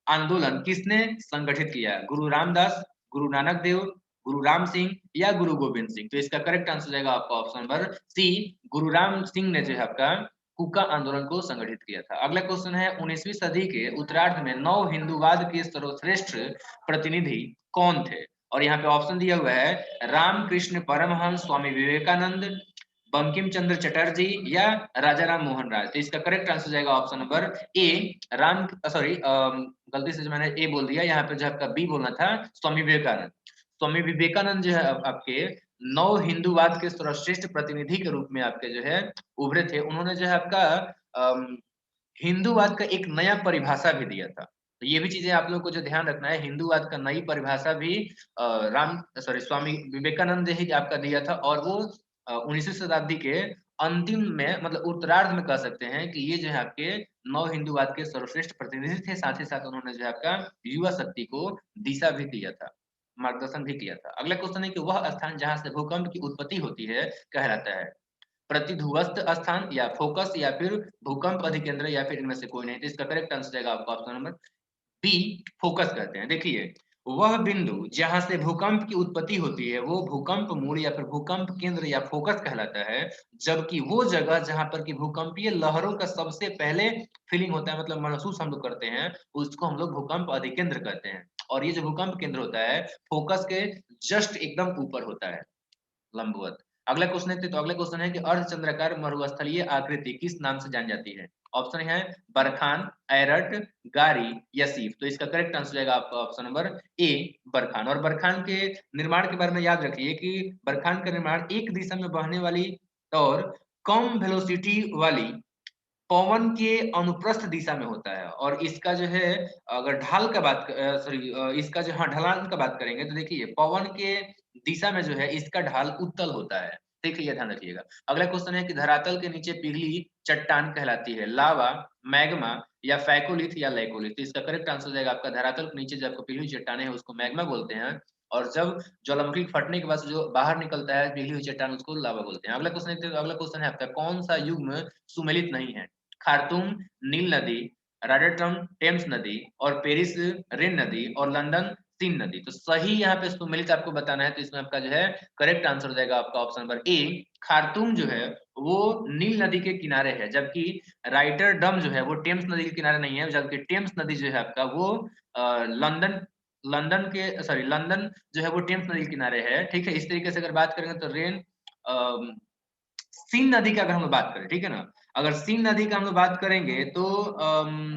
आंदोलन किसने संगठित किया? गुरु रामदास, गुरु नानक देव, गुरु राम सिंह, या गुरु गोविंद सिंह? तो इसका करेक्ट आंसर जाएगा आपका ऑप्शन नंबर सी, गुरु राम सिंह ने जो है आपका कुका आंदोलन को संगठित किया था। अगला क्वेश्चन है 19वीं सदी के उत्तरार्ध में नव हिंदूवाद के सर्वश्रेष्ठ प्रतिनिधि कौन थे? और यहाँ पे ऑप्शन दिया हुआ है, रामकृष्ण परमहंस, स्वामी विवेकानंद, बंकिम चंद्र चटर्जी, या राजा राम मोहन राय? तो इसका करेक्ट आंसर जाएगा ऑप्शन नंबर ए, गलती से जो मैंने ए बोल दिया, यहाँ पे जो आपका बी बोलना था, स्वामी विवेकानंद। स्वामी विवेकानंद जो है आपके नव हिंदूवाद के सर्वश्रेष्ठ प्रतिनिधि के रूप में आपके जो है उभरे थे। उन्होंने जो है आपका हिंदूवाद का एक नया परिभाषा भी दिया था। तो ये भी चीजें आप लोग को जो ध्यान रखना है, हिंदूवाद का नई परिभाषा भी स्वामी विवेकानंद ही आपका दिया था, और वो 19वीं शताब्दी के अंतिम में, मतलब उत्तरार्ध में कह सकते हैं कि ये जो है आपके नव हिंदूवाद के सर्वश्रेष्ठ प्रतिनिधि थे। साथ ही साथ उन्होंने जो है आपका युवा शक्ति को दिशा भी दिया था, मार्गदर्शन भी किया था। अगला क्वेश्चन है कि वह स्थान जहां से भूकंप की उत्पत्ति होती है कहलाता है? प्रतिध्वस्त स्थान, या फोकस, या फिर भूकंप अधिकेंद्र, या फिर इनमें से कोई नहीं? तो इसका करेक्ट आंसर जाएगा आपका ऑप्शन नंबर बी, फोकस कहते हैं। देखिए वह बिंदु जहां से भूकंप की उत्पत्ति होती है वो भूकंप मूल, या फिर भूकंप केंद्र, या फोकस कहलाता है। जबकि वो जगह जहां पर की भूकंपीय लहरों का सबसे पहले फीलिंग होता है, मतलब महसूस हम लोग करते हैं, उसको हम लोग भूकंप अधिकेंद्र कहते हैं। और ये जो भूकंप केंद्र होता है फोकस के जस्ट एकदम ऊपर होता है, लंबवत। अगला क्वेश्चन है। तो अगला क्वेश्चन है कि अर्धचंद्राकार मरुस्थलीय आकृति किस नाम से जानी जाती है? ऑप्शन है बरखान, एरट, गारी, या सीफ? तो इसका करेक्ट आंसर जाएगा आपका ऑप्शन नंबर ए, बरखान। और बरखान के निर्माण के बारे में याद रखिए कि बरखान का निर्माण एक दिशा में बहने वाली और कम वेलोसिटी वाली पवन के अनुप्रस्थ दिशा में होता है। और इसका जो है अगर ढाल का बात सॉरी इसका जो, हाँ, ढलान का बात करेंगे तो देखिए पवन के दिशा में जो है इसका ढाल उत्तल होता है। देखिए ये ध्यान रखिएगा। अगला क्वेश्चन है कि धरातल के नीचे पिघली चट्टान कहलाती है? लावा, मैग्मा, या फैकोलिथ, या लैकोलिथ? तो इसका करेक्ट आंसर जाएगा आपका धरातल के नीचे जो आपको पिघली हुई चट्टाने हैं उसको मैग्मा बोलते हैं, और जब ज्वालामुखी फटने के बाद जो बाहर निकलता है पिघली हुई चट्टान उसको लावा बोलते हैं। अगला क्वेश्चन देखते हैं। अगला क्वेश्चन है आपका, कौन सा युग्म सुमेलित नहीं है? खार्तूम नील नदी, रॉटरडैम टेम्स नदी, और पेरिस रेन नदी, और लंदन सीन नदी। तो सही यहाँ पे सुमेलित आपको बताना है, तो इसमें आपका जो है करेक्ट आंसर हो जाएगा आपका ऑप्शन नंबर ए। खार्तूम जो है वो नील नदी के किनारे है, जबकि राइटरडम जो है वो टेम्स नदी के किनारे नहीं है, जबकि टेम्स नदी जो है आपका वो लंदन लंदन के सॉरी लंदन जो है वो टेम्स नदी के किनारे है। ठीक है, इस तरीके से अगर बात करेंगे तो सीन नदी का अगर हम लोग बात करें, ठीक है ना, अगर सीन नदी का हम लोग बात करेंगे तो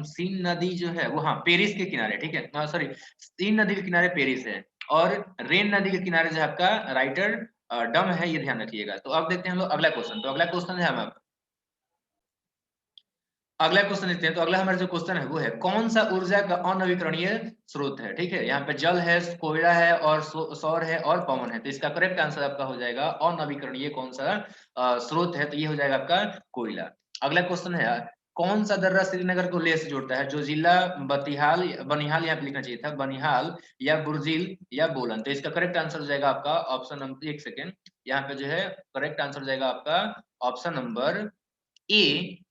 सीन नदी जो है वो हाँ पेरिस के किनारे, ठीक है, सॉरी सीन नदी के किनारे पेरिस है, और रेन नदी के किनारे जो है आपका राइटर डम है, ये ध्यान रखिएगा। तो अब देखते हैं हम लोग अगला क्वेश्चन। तो अगला क्वेश्चन है हम अगला क्वेश्चन देखते हैं। तो अगला हमारा जो क्वेश्चन है वो है कौन सा ऊर्जा का अनवीकरणीय स्रोत है। ठीक है, यहाँ पे जल है, कोयला है और सौर है और पवन है। तो इसका करेक्ट आंसर आपका हो जाएगा अनवीकरणीय कौन सा स्रोत है, तो ये हो जाएगा आपका कोयला। अगला क्वेश्चन है कौन सा दर्रा श्रीनगर को लेह से जोड़ता है। जो जिला बतिहाल बनिहाल यहाँ पे लिखना चाहिए था, बनिहाल या बुर्जिल या बोलन। तो इसका करेक्ट आंसर हो जाएगा आपका ऑप्शन नंबर, एक सेकेंड, यहाँ पे जो है करेक्ट आंसर हो जाएगा आपका ऑप्शन नंबर ए।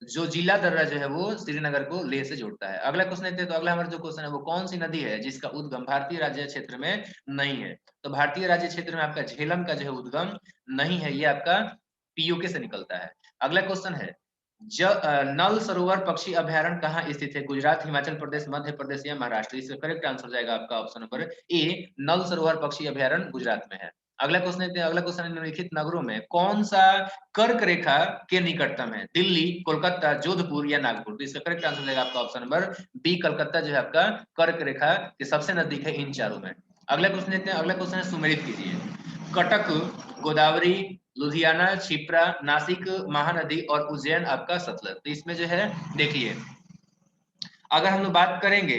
जो जिला दर्रा जो है वो श्रीनगर को लेह से जोड़ता है। अगला क्वेश्चन देखते हैं। तो अगला हमारा जो क्वेश्चन है वो कौन सी नदी है जिसका उद्गम भारतीय राज्य क्षेत्र में नहीं है। तो भारतीय राज्य क्षेत्र में आपका झेलम का जो है उद्गम नहीं है, ये आपका पीओके से निकलता है। अगला क्वेश्चन है नल सरोवर पक्षी अभयारण्य कहाँ स्थित है। गुजरात, हिमाचल प्रदेश, मध्य प्रदेश या महाराष्ट्र। इसका करेक्ट आंसर जाएगा आपका ऑप्शन नंबर ए। नल सरोवर पक्षी अभयारण्य गुजरात में है। अगला क्वेश्चन देखते हैं। अगला क्वेश्चन निम्नलिखित नगरों में कौन सा कर्क रेखा के निकटतम है। दिल्ली, कोलकाता, जोधपुर या नागपुर। तो इसका करेक्ट आंसर जाएगा आपका ऑप्शन नंबर बी, कलकत्ता जो है आपका कर्क रेखा के सबसे नजदीक है इन चारों में। अगला क्वेश्चन देखते हैं। अगला क्वेश्चन है सुमेलित कीजिए। कटक, गोदावरी, लुधियाना, क्षिप्रा, नासिक महानदी और उज्जैन आपका सतलज। तो इसमें जो है देखिए, अगर हम लोग बात करेंगे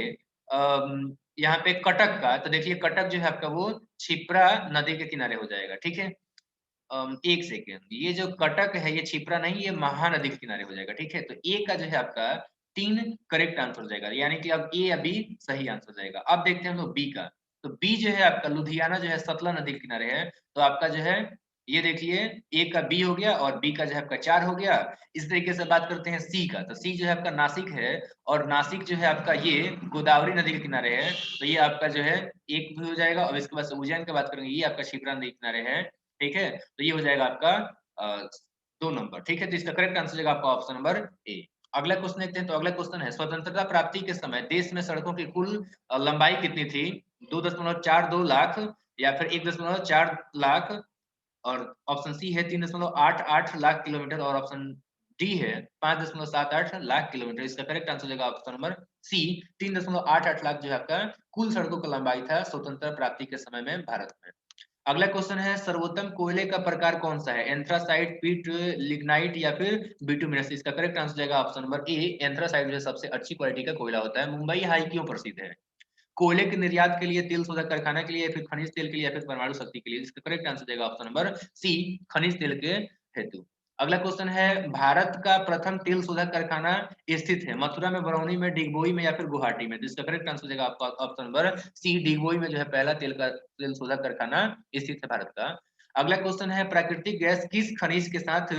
यहाँ पे कटक का, तो देखिए कटक जो है आपका वो क्षिप्रा नदी के किनारे हो जाएगा। ठीक है, एक सेकेंड, ये जो कटक है ये क्षिप्रा नहीं, ये महानदी के किनारे हो जाएगा। ठीक है, तो ए का जो है आपका 3 करेक्ट आंसर हो जाएगा, यानी कि अब ए या बी सही आंसर हो जाएगा। अब देखते हैं हम लोग बी का। तो बी जो है आपका लुधियाना जो है सतलज नदी के किनारे है, तो आपका जो है ये देखिए ए का बी हो गया और बी का जो है आपका 4 हो गया। इस तरीके से बात करते हैं सी का। तो सी जो है आपका नासिक है, और नासिक जो है आपका ये गोदावरी नदी के किनारे है, तो ये आपका जो है एक भी हो जाएगा। और इसके बाद से उज्जैन की बात करेंगे, ये आपका शिप्रा नदी के किनारे है। ठीक है, तो ये हो जाएगा आपका 2 नंबर। ठीक है, तो इसका करेक्ट आंसर हो जाएगा आपका ऑप्शन नंबर ए। अगला क्वेश्चन देखते हैं। तो अगला क्वेश्चन है स्वतंत्रता प्राप्ति के समय देश में सड़कों की कुल लंबाई कितनी थी। 2.42 लाख, या फिर 1.4 लाख, और ऑप्शन सी है 3.88 लाख किलोमीटर, और ऑप्शन डी है 5.78 लाख किलोमीटर। इसका करेक्ट आंसर हो जाएगा ऑप्शन नंबर सी, 3.88 लाख जो है आपका कुल सड़कों का लंबाई था स्वतंत्रता प्राप्ति के समय में भारत में। अगला क्वेश्चन है सर्वोत्तम कोयले का प्रकार कौन सा है। एंथ्रासाइट, पीट, लिग्नाइट या फिर बिटुमिनस। इसका करेक्ट आंसर जाएगा ऑप्शन नंबर ए। एंथ्रासाइट जो सबसे अच्छी क्वालिटी का कोयला होता है। मुंबई हाई क्यों प्रसिद्ध है। कोयले के निर्यात के लिए, तेल शोधक कारखाना के लिए, फिर खनिज तेल के लिए, या फिर परमाणु शक्ति के लिए। इसका करेक्ट आंसर देगा ऑप्शन नंबर सी, खनिज तेल के हेतु। अगला क्वेश्चन है भारत का प्रथम तेल शोधक कारखाना स्थित है मथुरा में, बरौनी में, डिगबोई में या फिर गुवाहाटी में। तो इसका करेक्ट आंसर देगा आपका ऑप्शन नंबर सी, डिगबोई में जो है पहला तेल शोधक कारखाना स्थित है भारत का। अगला क्वेश्चन है प्राकृतिक गैस किस खनिज के साथ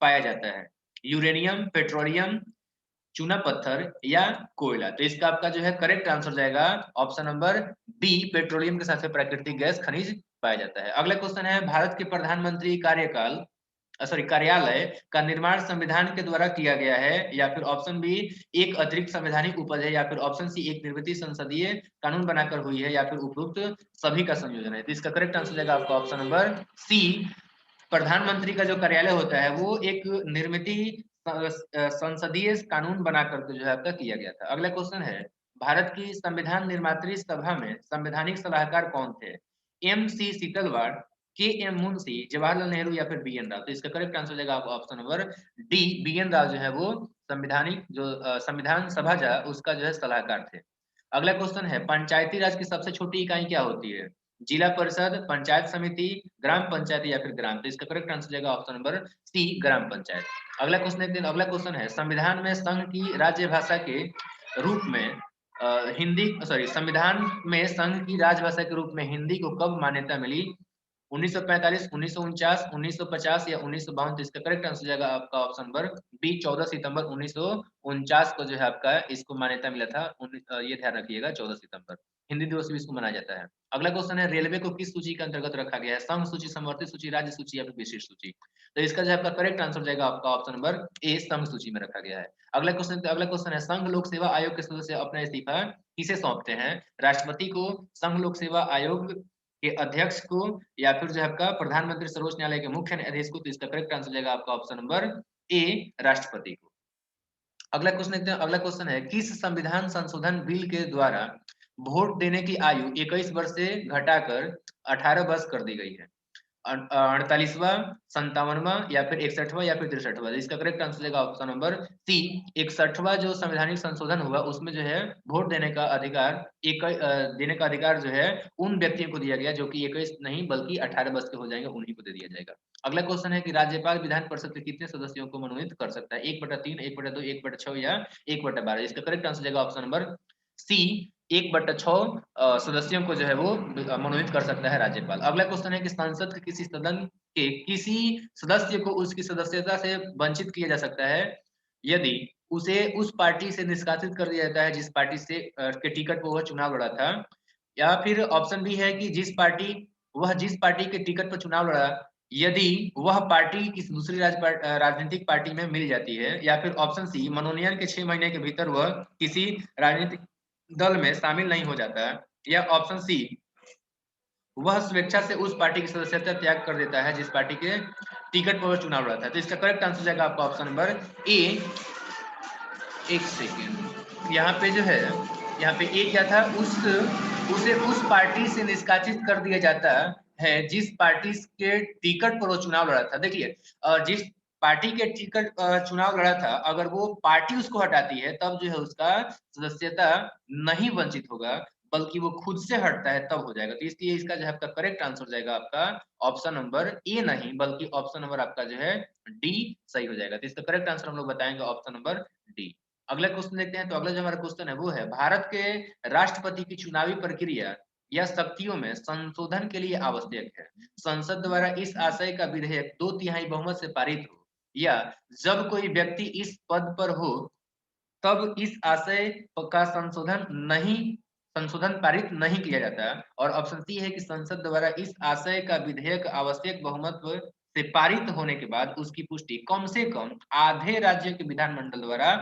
पाया जाता है। यूरेनियम, पेट्रोलियम, चूना पत्थर या कोयला। तो इसका आपका जो है करेक्ट आंसर जाएगा ऑप्शन नंबर बी, पेट्रोलियम के साथ में प्राकृतिक गैस खनिज पाया जाता है। अगला क्वेश्चन है भारत के प्रधानमंत्री कार्यकाल सॉरी कार्यालय का निर्माण संविधान के द्वारा किया गया है, या फिर ऑप्शन बी एक अतिरिक्त संवैधानिक उपज है, या फिर ऑप्शन सी एक निर्मित संसदीय कानून बनाकर हुई है, या फिर उपरोक्त सभी का संयोजन है। तो इसका करेक्ट आंसर जाएगा आपका ऑप्शन नंबर सी। प्रधानमंत्री का जो कार्यालय होता है वो एक निर्मित संसदीय कानून बना करके जो है आपका किया गया था। अगला क्वेश्चन है भारत की संविधान निर्मात्री सभा में संवैधानिक सलाहकार कौन थे। एम सी सीतलवाड़, के एम मुंशी, जवाहरलाल नेहरू या फिर बी एन राव। तो इसका करेक्ट आंसर हो जाएगा option number D, B N Rao जो है वो संविधानिक जो संविधान सभा जो है उसका जो है सलाहकार थे। अगला क्वेश्चन है पंचायती राज की सबसे छोटी इकाई क्या होती है। जिला परिषद, पंचायत समिति, ग्राम पंचायत या फिर ग्राम। तो इसका करेक्ट आंसर जाएगा ऑप्शन नंबर सी, ग्राम पंचायत। अगला क्वेश्चन देखते हैं। अगला क्वेश्चन है संविधान में संघ की राज्य भाषा के रूप में हिंदी सॉरी संविधान में संघ की राजभाषा के रूप में हिंदी को कब मान्यता मिली। 1945, 1949, 1950 या 1952। तो इसका करेक्ट आंसर जाएगा आपका ऑप्शन नंबर बी, 14 सितंबर 1949 को जो है आपका इसको मान्यता मिला था। ये ध्यान रखिएगा 14 सितंबर हिंदी दिवस भी इसको मनाया जाता है। अगला क्वेश्चन है रेलवे को किस सूची के अंतर्गत रखा गया है? संघ सूची, समवर्ती सूची, राज्य सूची या फिर विशेष सूची? तो इसका जो आपका करेक्ट आंसर जाएगा आपका ऑप्शन नंबर ए, संघ सूची में रखा गया है। अगला क्वेश्चन है संघ लोक सेवा आयोग के सदस्य अपना इस्तीफा किसे सौंपते हैं? राष्ट्रपति को, संघ लोक सेवा आयोग के अध्यक्ष को या फिर जो है आपका प्रधानमंत्री सर्वोच्च न्यायालय के मुख्य न्यायाधीश को? तो इसका करेक्ट आंसर जाएगा आपका ऑप्शन नंबर ए, राष्ट्रपति को। अगला क्वेश्चन है किस संविधान संशोधन बिल के द्वारा वोट देने की आयु 21 वर्ष से घटाकर 18 वर्ष कर दी गई है? 48वां, 57वां या फिर 61वां या फिर 63वां? इसका करेक्ट आंसर जाएगा ऑप्शन नंबर सी, 61वां जो संवैधानिक संशोधन हुआ उसमें जो है वोट देने का अधिकार देने का अधिकार जो है उन व्यक्तियों को दिया गया जो कि 21 नहीं बल्कि 18 वर्ष के हो जाएंगे, उन्हीं को दे दिया जाएगा। अगला क्वेश्चन है कि राज्यपाल विधान परिषद के कितने सदस्यों को मनोनीत कर सकता है? 1/3, 1/2, 1/6 या 1/12? इसका करेक्ट आंसर जाएगा ऑप्शन नंबर सी, 1/6 सदस्यों को जो है वो मनोनीत कर सकता है राज्यपाल। अगला क्वेश्चन है कि संसद के किसी सदन के किसी सदस्य को उसकी सदस्यता से वंचित किया जा सकता है यदि उसे उस पार्टी से निष्कासित कर दिया जाता है जिस पार्टी से के टिकट पर वह चुनाव लड़ा था, या फिर ऑप्शन बी है कि जिस पार्टी के टिकट पर चुनाव लड़ा यदि वह पार्टी किसी दूसरी राजनीतिक पार्टी में मिल जाती है, या फिर ऑप्शन सी मनोनयन के 6 महीने के भीतर वह किसी राजनीतिक दल में शामिल नहीं हो जाता है, या ऑप्शन सी वह स्वेच्छा से उस पार्टी की सदस्यता त्याग कर देता है जिस पार्टी के टिकट पर वह चुनाव लड़ा था। तो इसका करेक्ट आंसर जाएगा आपका ऑप्शन नंबर ए। एक सेकेंड, यहाँ पे जो है यहाँ पे ए क्या था, उसे उस पार्टी से निष्कासित कर दिया जाता है जिस पार्टी के टिकट पर वो चुनाव लड़ा था। देखिए जिस पार्टी के टिकट चुनाव लड़ा था अगर वो पार्टी उसको हटाती है तब जो है उसका सदस्यता नहीं वंचित होगा, बल्कि वो खुद से हटता है तब हो जाएगा। तो इसलिए इसका जो है आपका करेक्ट आंसर जाएगा आपका ऑप्शन नंबर ए नहीं बल्कि ऑप्शन नंबर आपका जो है डी सही हो जाएगा। तो इसका करेक्ट आंसर हम लोग बताएंगे ऑप्शन नंबर डी। अगला क्वेश्चन देखते हैं। तो अगला जो हमारा क्वेश्चन है वो है भारत के राष्ट्रपति की चुनावी प्रक्रिया या शक्तियों में संशोधन के लिए आवश्यक है संसद द्वारा इस आशय का विधेयक 2/3 बहुमत से पारित हो, या जब कोई व्यक्ति इस पद पर हो तब इस आशय का संशोधन पारित नहीं किया जाता, और ऑप्शन सी है कि संसद द्वारा इस आशय का विधेयक आवश्यक बहुमत से पारित होने के बाद उसकी पुष्टि कम से कम आधे राज्यों के विधानमंडल द्वारा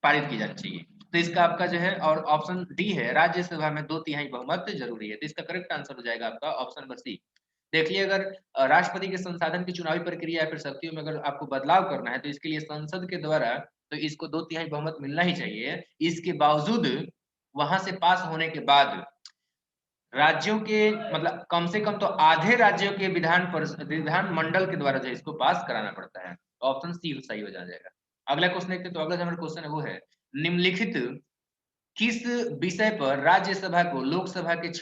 पारित की जानी चाहिए। तो इसका आपका जो है और ऑप्शन डी है राज्यसभा में 2/3 बहुमत जरूरी है। तो इसका करेक्ट आंसर हो जाएगा आपका ऑप्शन नंबर सी। देखिए अगर राष्ट्रपति के संसाधन की चुनावी प्रक्रिया या फिर शक्तियों में अगर आपको बदलाव करना है तो इसके लिए संसद के द्वारा तो इसको 2/3 बहुमत मिलना ही चाहिए। इसके बावजूद वहां से पास होने के बाद राज्यों के मतलब कम से कम तो आधे राज्यों के विधान मंडल के द्वारा जो इसको पास कराना पड़ता है। ऑप्शन सी सही हो जाएगा। अगला क्वेश्चन देखते हैं। तो अगला जो हमारा क्वेश्चन है वो है निम्नलिखित किस विषय पर राज्यसभा को लोकसभा के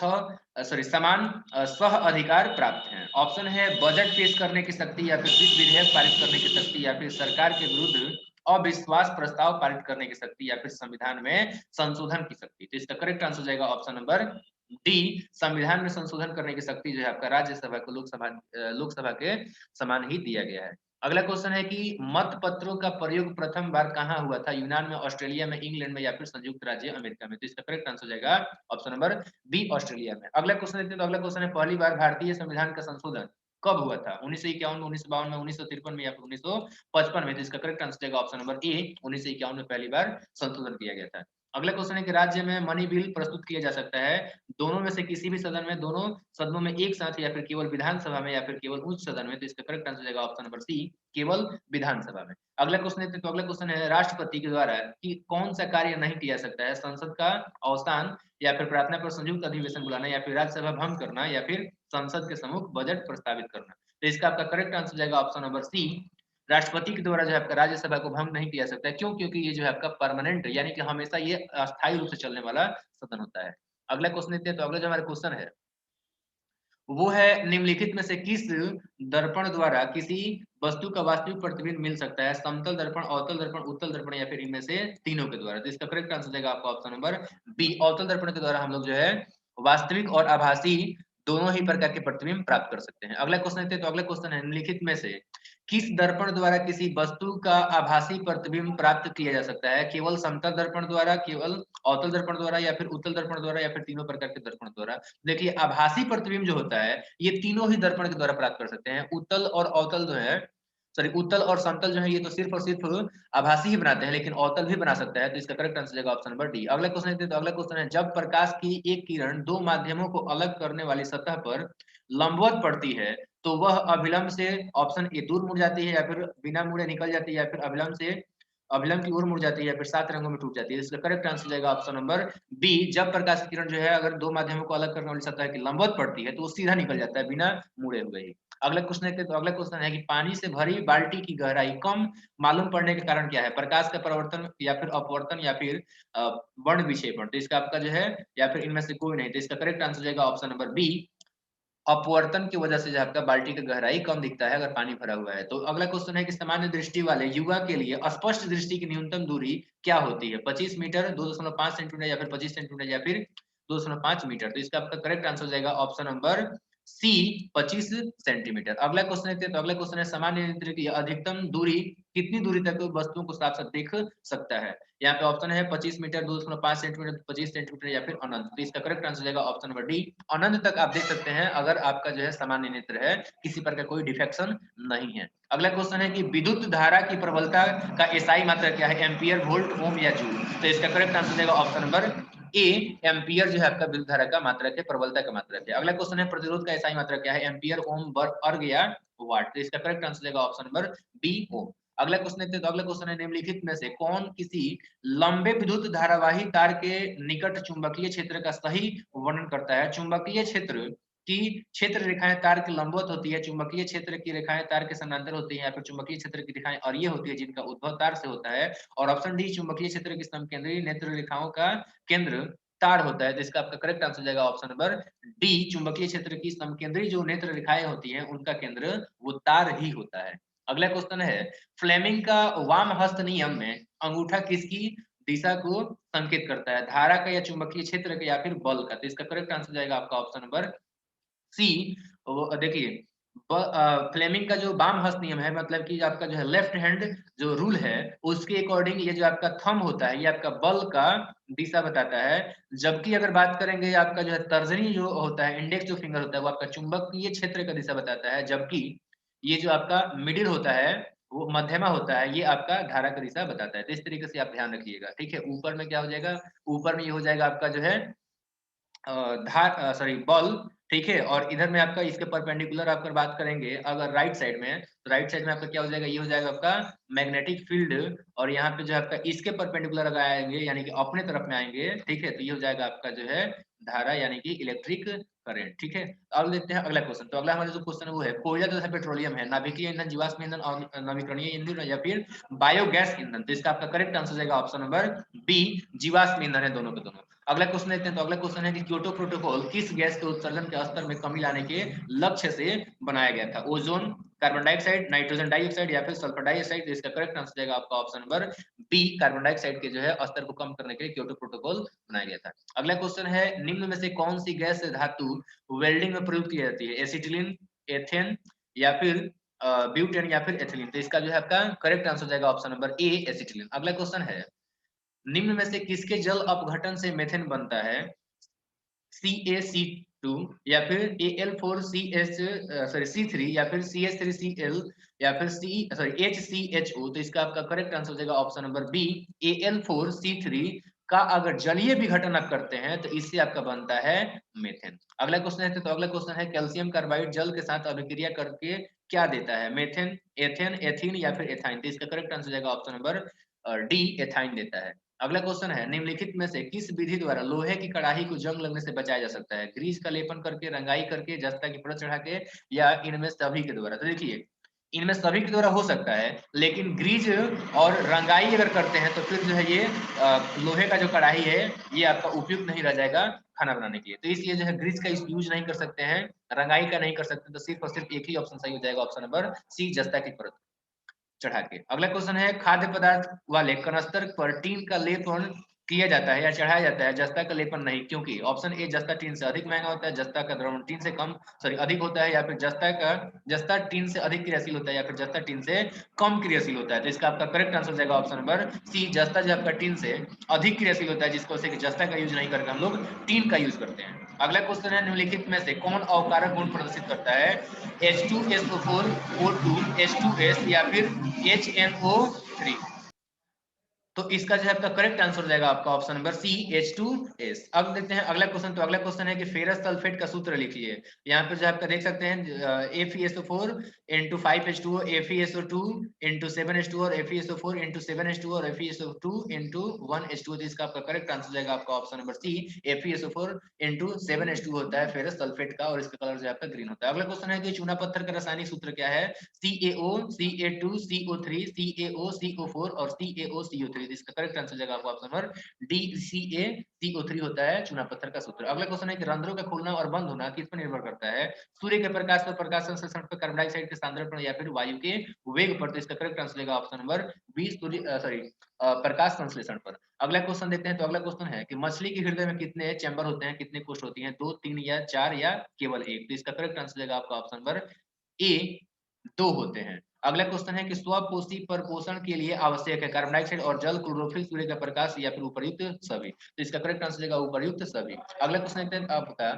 समान सह अधिकार प्राप्त हैं? ऑप्शन है बजट पेश करने की शक्ति, या फिर वित्त विधेयक पारित करने की शक्ति, या फिर सरकार के विरुद्ध अविश्वास प्रस्ताव पारित करने की शक्ति, या फिर संविधान में संशोधन की शक्ति। तो इसका करेक्ट आंसर जाएगा ऑप्शन नंबर डी, संविधान में संशोधन करने की शक्ति जो है आपका राज्यसभा को लोकसभा के समान ही दिया गया है। अगला क्वेश्चन है कि मत पत्रों का प्रयोग प्रथम बार कहाँ हुआ था? यूनान में, ऑस्ट्रेलिया में, इंग्लैंड में, या फिर संयुक्त राज्य अमेरिका में? तो इसका करेक्ट आंसर जाएगा ऑप्शन नंबर बी, ऑस्ट्रेलिया में। अगला क्वेश्चन देखते हैं। तो अगला क्वेश्चन है पहली बार भारतीय संविधान का संशोधन कब हुआ था? 1951 में, 1952 में, 1953 में, या फिर 1955 में? तो इसका करेक्ट आंसर जाएगा ऑप्शन नंबर ए, 1951 में पहली बार संशोधन किया गया था। अगला क्वेश्चन है कि राज्य में मनी बिल प्रस्तुत किया जा सकता है दोनों में से किसी भी सदन में, दोनों सदनों में एक साथ, या फिर केवल विधानसभा में, या फिर केवल उच्च सदन में? तो इसका करेक्ट आंसर जाएगा ऑप्शन नंबर सी, केवल विधानसभा में। अगला क्वेश्चन है। तो अगला क्वेश्चन है राष्ट्रपति के द्वारा कि कौन सा कार्य नहीं किया सकता है? संसद का अवसान, या फिर प्रार्थना पर संयुक्त अधिवेशन बुलाना, या फिर राज्यसभा भंग करना, या फिर संसद के सम्मुख बजट प्रस्तावित करना? तो इसका आपका करेक्ट आंसर जाएगा ऑप्शन नंबर सी, राष्ट्रपति के द्वारा जो है आपका राज्यसभा को भंग नहीं किया सकता है। क्यों? क्योंकि ये जो है आपका परमानेंट यानी कि हमेशा ये अस्थायी रूप से चलने वाला सदन होता है। अगला क्वेश्चन देखते हैं। तो अगला जो हमारा क्वेश्चन है वो है निम्नलिखित में से किस दर्पण द्वारा किसी वस्तु का वास्तविक प्रतिबिंब मिल सकता है? समतल दर्पण, अवतल दर्पण, उत्तल दर्पण, या फिर इनमें से तीनों के द्वारा? तो इसका करेक्ट आंसर जाएगा आपका ऑप्शन नंबर बी, अवतल दर्पण के द्वारा हम लोग जो है वास्तविक और आभासी दोनों ही प्रकार के प्रतिबिंब प्राप्त कर सकते हैं। अगला क्वेश्चन देखते हैं। तो अगला क्वेश्चन है निम्नलिखित में से किस दर्पण द्वारा किसी वस्तु का आभासी प्रतिबिंब प्राप्त किया जा सकता है? केवल समतल दर्पण द्वारा, केवल अवतल दर्पण द्वारा या फिर उत्तल दर्पण द्वारा या फिर तीनों प्रकार के दर्पण द्वारा। देखिए आभासी प्रतिबिंब जो होता है ये तीनों ही दर्पण के द्वारा प्राप्त कर सकते हैं। उत्तल और अवतल जो है, सॉरी उत्तल और समतल जो है ये तो सिर्फ और सिर्फ आभासी ही बनाते हैं, लेकिन अवतल भी बना सकता है। तो इसका करेक्ट आंसर जाएगा ऑप्शन नंबर डी। अगला क्वेश्चन देखते हैं। तो अगला क्वेश्चन है, जब प्रकाश की एक किरण दो माध्यमों को अलग करने वाली सतह पर लंबवत पड़ती है तो वह अभिलंब से ऑप्शन ए दूर मुड़ जाती है या फिर बिना मुड़े निकल जाती है या फिर अभिलंब की ओर मुड़ जाती है या फिर 7 रंगों में टूट जाती है। इसका करेक्ट आंसर जाएगा ऑप्शन नंबर बी। जब प्रकाश की किरण जो है अगर दो माध्यमों को अलग करने वाली सतह की लंबवत पड़ती है तो वो सीधा निकल जाता है बिना मुड़े हुए ही। अगला क्वेश्चन देखते हैं। तो अगला क्वेश्चन है कि पानी से भरी बाल्टी की गहराई कम मालूम पड़ने के कारण क्या है? प्रकाश का परावर्तन या फिर अपवर्तन या फिर वर्ण विक्षेपण। तो इसका आपका जो है या फिर इनमें से कोई नहीं। तो इसका करेक्ट आंसर जाएगा ऑप्शन नंबर बी। अपवर्तन की वजह से जो आपका बाल्टी का गहराई कम दिखता है अगर पानी भरा हुआ है। तो अगला क्वेश्चन है कि सामान्य दृष्टि वाले युवा के लिए स्पष्ट दृष्टि की न्यूनतम दूरी क्या होती है? 25 मीटर, 2.5 सेंटीमीटर या फिर 25 सेंटीमीटर या फिर 2.5 मीटर। तो इसका आपका करेक्ट आंसर जाएगा ऑप्शन नंबर सी 25 सेंटीमीटर। अगला क्वेश्चन है। तो अगला क्वेश्चन है सामान्य नेत्र की अधिकतम दूरी कितनी दूरी तक वस्तुओं को साफ साफ देख सकता है? यहाँ पे ऑप्शन है 25 मीटर, 2.5 सेंटीमीटर, 25 सेंटीमीटर या फिर अनंत। तो इसका करेक्ट आंसर जाएगा ऑप्शन नंबर डी। अनंत तक आप देख सकते हैं अगर आपका जो है सामान्य नेत्र है, किसी प्रकार का कोई डिफेक्शन नहीं है। अगला क्वेश्चन है कि विद्युत धारा की प्रबलता का एसआई मात्रा क्या है? एम्पियर, वोल्ट, ओम या जूल। तो इसका करेक्ट आंसर जाएगा ऑप्शन नंबर ए। एम्पियर जो है आपका विद्युत धारा का मात्रक है, प्रबलता का मात्रक है। अगला क्वेश्चन है प्रतिरोध का एसआई मात्रक क्या है? एम्पियर, ओम, वर्ग या वाट। तो इसका करेक्ट आंसर जाएगा ऑप्शन नंबर बी, ओम। अगला क्वेश्चन देखते हैं। तो अगला क्वेश्चन है निम्नलिखित में से कौन किसी लंबे विद्युत धारावाही तार के निकट चुंबकीय क्षेत्र का सही वर्णन करता है? चुंबकीय क्षेत्र की क्षेत्र रेखाएं तार की लंबवत होती है, चुंबकीय क्षेत्र की रेखाएं तार के समानांतर होती है या फिर चुंबकीय क्षेत्र की रेखाएं अरीय होती है जिनका उद्भव तार से होता है। और ऑप्शन डी चुंबकीय क्षेत्र की समकेंद्रीय नेत्र रेखाओं का केंद्र तार होता है। तो इसका आपका करेक्ट आंसर जाएगा ऑप्शन नंबर डी। चुंबकीय क्षेत्र की समकेंद्रीय जो नेत्र रेखाएं होती हैं उनका केंद्र वो तार ही होता है। अगला क्वेश्चन है फ्लेमिंग का वाम हस्त नियम में अंगूठा किसकी दिशा को संकेत करता है? धारा का या चुंबकीय क्षेत्र का या फिर बल का। तो इसका करेक्ट आंसर जाएगा आपका ऑप्शन नंबर सी। देखिए फ्लेमिंग का जो वाम हस्त नियम है मतलब कि आपका जो है लेफ्ट हैंड जो रूल है उसके अकॉर्डिंग ये जो आपका थंब होता है ये आपका बल का दिशा बताता है। जबकि अगर बात करेंगे आपका जो है तर्जनी जो होता है, इंडेक्स जो फिंगर होता है वो आपका चुंबकीय क्षेत्र का दिशा बताता है। जबकि ये जो आपका मिडिल होता है वो मध्यमा होता है, ये आपका धारा का दिशा बताता है। तो इस तरीके से आप ध्यान रखिएगा, ठीक है। ऊपर में क्या हो जाएगा? ऊपर में ये हो जाएगा आपका जो है सॉरी बॉल, ठीक है। और इधर में आपका इसके परपेंडिकुलर अगर बात करेंगे अगर राइट साइड में, तो राइट साइड में आपका क्या हो जाएगा? ये हो जाएगा आपका मैग्नेटिक फील्ड। और यहाँ पे जो आपका इसके परपेंडिकुलर अगर आएंगे यानी कि अपने तरफ में आएंगे, ठीक है, तो ये हो जाएगा आपका जो है धारा यानी कि इलेक्ट्रिक करंट, ठीक है। अब देखते हैं अगला क्वेश्चन। तो अगला हमारा जो क्वेश्चन है वो है कोयला तथा पेट्रोलियम है नाभिकीय ईंधन, जीवाश्म ईंधन और नवीकरणीय ईंधन या फिर बायोगैस ईंधन। तो इसका आपका करेक्ट आंसर जाएगा ऑप्शन नंबर बी। जीवाश्म ईंधन है दोनों के दोनों। अगला क्वेश्चन देखते हैं। तो अगला क्वेश्चन है कि क्योटो प्रोटोकॉल किस गैस के उत्सर्जन के स्तर में कमी लाने के लक्ष्य से बनाया गया था? Ozone, carbon dioxide, nitrogen dioxide या फिर सल्फर डाइऑक्साइड। इसका करेक्ट आंसर जाएगा आपका option number B. Carbon dioxide के जो है स्तर को कम करने के लिए क्योटो प्रोटोकॉल बनाया गया था। अगला क्वेश्चन है निम्न में से कौन सी गैस धातु वेल्डिंग में प्रयुक्त की जाती है? एसिटिलीन, एथेन या फिर ब्यूटेन या फिर एथिलीन। तो इसका जो है आपका करेक्ट आंसर जाएगा ऑप्शन नंबर ए, एसिटिलीन। अगला क्वेश्चन है निम्न में से किसके जल अपघटन से मेथेन बनता है? CaC2 या फिर Al4CH सॉरी C3 या फिर CH3Cl या फिर HCHO। तो इसका आपका करेक्ट आंसर हो जाएगा ऑप्शन नंबर बी, Al4C3 का अगर जलीय विघटन आप करते हैं तो इससे आपका बनता है मेथेन। अगला क्वेश्चन है। तो अगला क्वेश्चन है कैल्शियम कार्बाइड जल के साथ अभिक्रिया करके क्या देता है? मेथेन, एथेन, एथीन या फिर एथाइन। तो इसका करेक्ट आंसर हो जाएगा ऑप्शन नंबर डी, एथाइन देता है। अगला क्वेश्चन है निम्नलिखित में से किस विधि द्वारा लोहे की कड़ाही को जंग लगने से बचाया जा सकता है? ग्रीस का लेपन करके, रंगाई करके, जस्ता की परत चढ़ा के या इनमें सभी के द्वारा। तो देखिए इनमें सभी के द्वारा हो सकता है, लेकिन ग्रीज और रंगाई अगर करते हैं तो फिर जो है ये लोहे का जो कड़ाही है ये आपका उपयुक्त नहीं रह जाएगा खाना बनाने के लिए। तो इसलिए जो है ग्रीस का यूज नहीं कर सकते हैं, रंगाई का नहीं कर सकते। तो सिर्फ और सिर्फ एक ही ऑप्शन सही हो जाएगा, ऑप्शन नंबर सी, जस्ता की परत चढ़ा के। अगला क्वेश्चन है खाद्य पदार्थ वाले कनस्तर पर टीन का लेपन किया जाता है या चढ़ाया जाता है जस्ता का लेपन नहीं, क्योंकि ऑप्शन ए जस्ता टीन से अधिक महंगा होता है, जस्ता का द्रवण टीन से कम अधिक होता है, या फिर जस्ता टीन से अधिक क्रियाशील होता है, या फिर जस्ता टीन से कम क्रियाशील होता है। तो इसका आपका करेक्ट आंसर हो जाएगा ऑप्शन नंबर सी, जस्ता जो आपका टीन से अधिक क्रियाशील होता है, जिसको से जस्ता का यूज नहीं करके हम लोग टीन का यूज करते हैं। अगला क्वेश्चन है, निम्नलिखित में से कौन अवकारक गुण प्रदर्शित करता है? H2SO4, O2, H2S या फिर HNO3? तो इसका जो है आपका करेक्ट आंसर हो जाएगा आपका ऑप्शन नंबर सी, H2S। अब देखते हैं अगला क्वेश्चन। तो अगला क्वेश्चन है कि फेरस सल्फेट का सूत्र लिखिए। यहाँ पे जो आपका देख सकते हैं FeSO4 into 5H2O, FeSO2 into 7H2O और FeSO4 into 7H2O और FeSO2 into 1H2O। तो इसका आपका करेक्ट आंसर हो जाएगा आपका ऑप्शन नंबर सी, FeSO4 into 7H2O होता है फेरस सल्फेट का, और इसका कलर जो है आपका ग्रीन होता है। अगला क्वेश्चन है कि चूना पत्थर का रासायनिक सूत्र क्या है? CaO, Ca2, CO3, CaO, CO4 और CaO, CO3। इसका करेक्ट आंसर जाएगा आपको ऑप्शन नंबर डी, CaCO3 होता है चूना पत्थर का सूत्र। अगला क्वेश्चन है कि रंध्रों का खुलना और बंद होना किस पर निर्भर करता है? सूर्य के प्रकाश पर, प्रकाश संश्लेषण पर, कार्बन डाइऑक्साइड के सांद्रण पर, या फिर वायु के वेग पर? तो इसका करेक्ट आंसर जाएगा ऑप्शन नंबर बी, प्रकाश संश्लेषण पर। अगला क्वेश्चन देखते हैं। तो अगला क्वेश्चन है कि मछली के हृदय में कितने चैम्बर होते हैं, कितने कोष्ठ होती हैं? 2, 3 या 4 या केवल 1? तो इसका करेक्ट आंसर जाएगा आपका ऑप्शन नंबर ए, 2 होते हैं। अगला क्वेश्चन है कि स्वपोषी प्रपोषण के लिए आवश्यक है कार्बन डाइऑक्साइड और जल, क्लोरोफिल, सूर्य का प्रकाश, या फिर उपर्युक्त सभी? तो इसका करेक्ट आंसर जाएगा उपर्युक्त सभी। अगला क्वेश्चन देखते हैं आपका,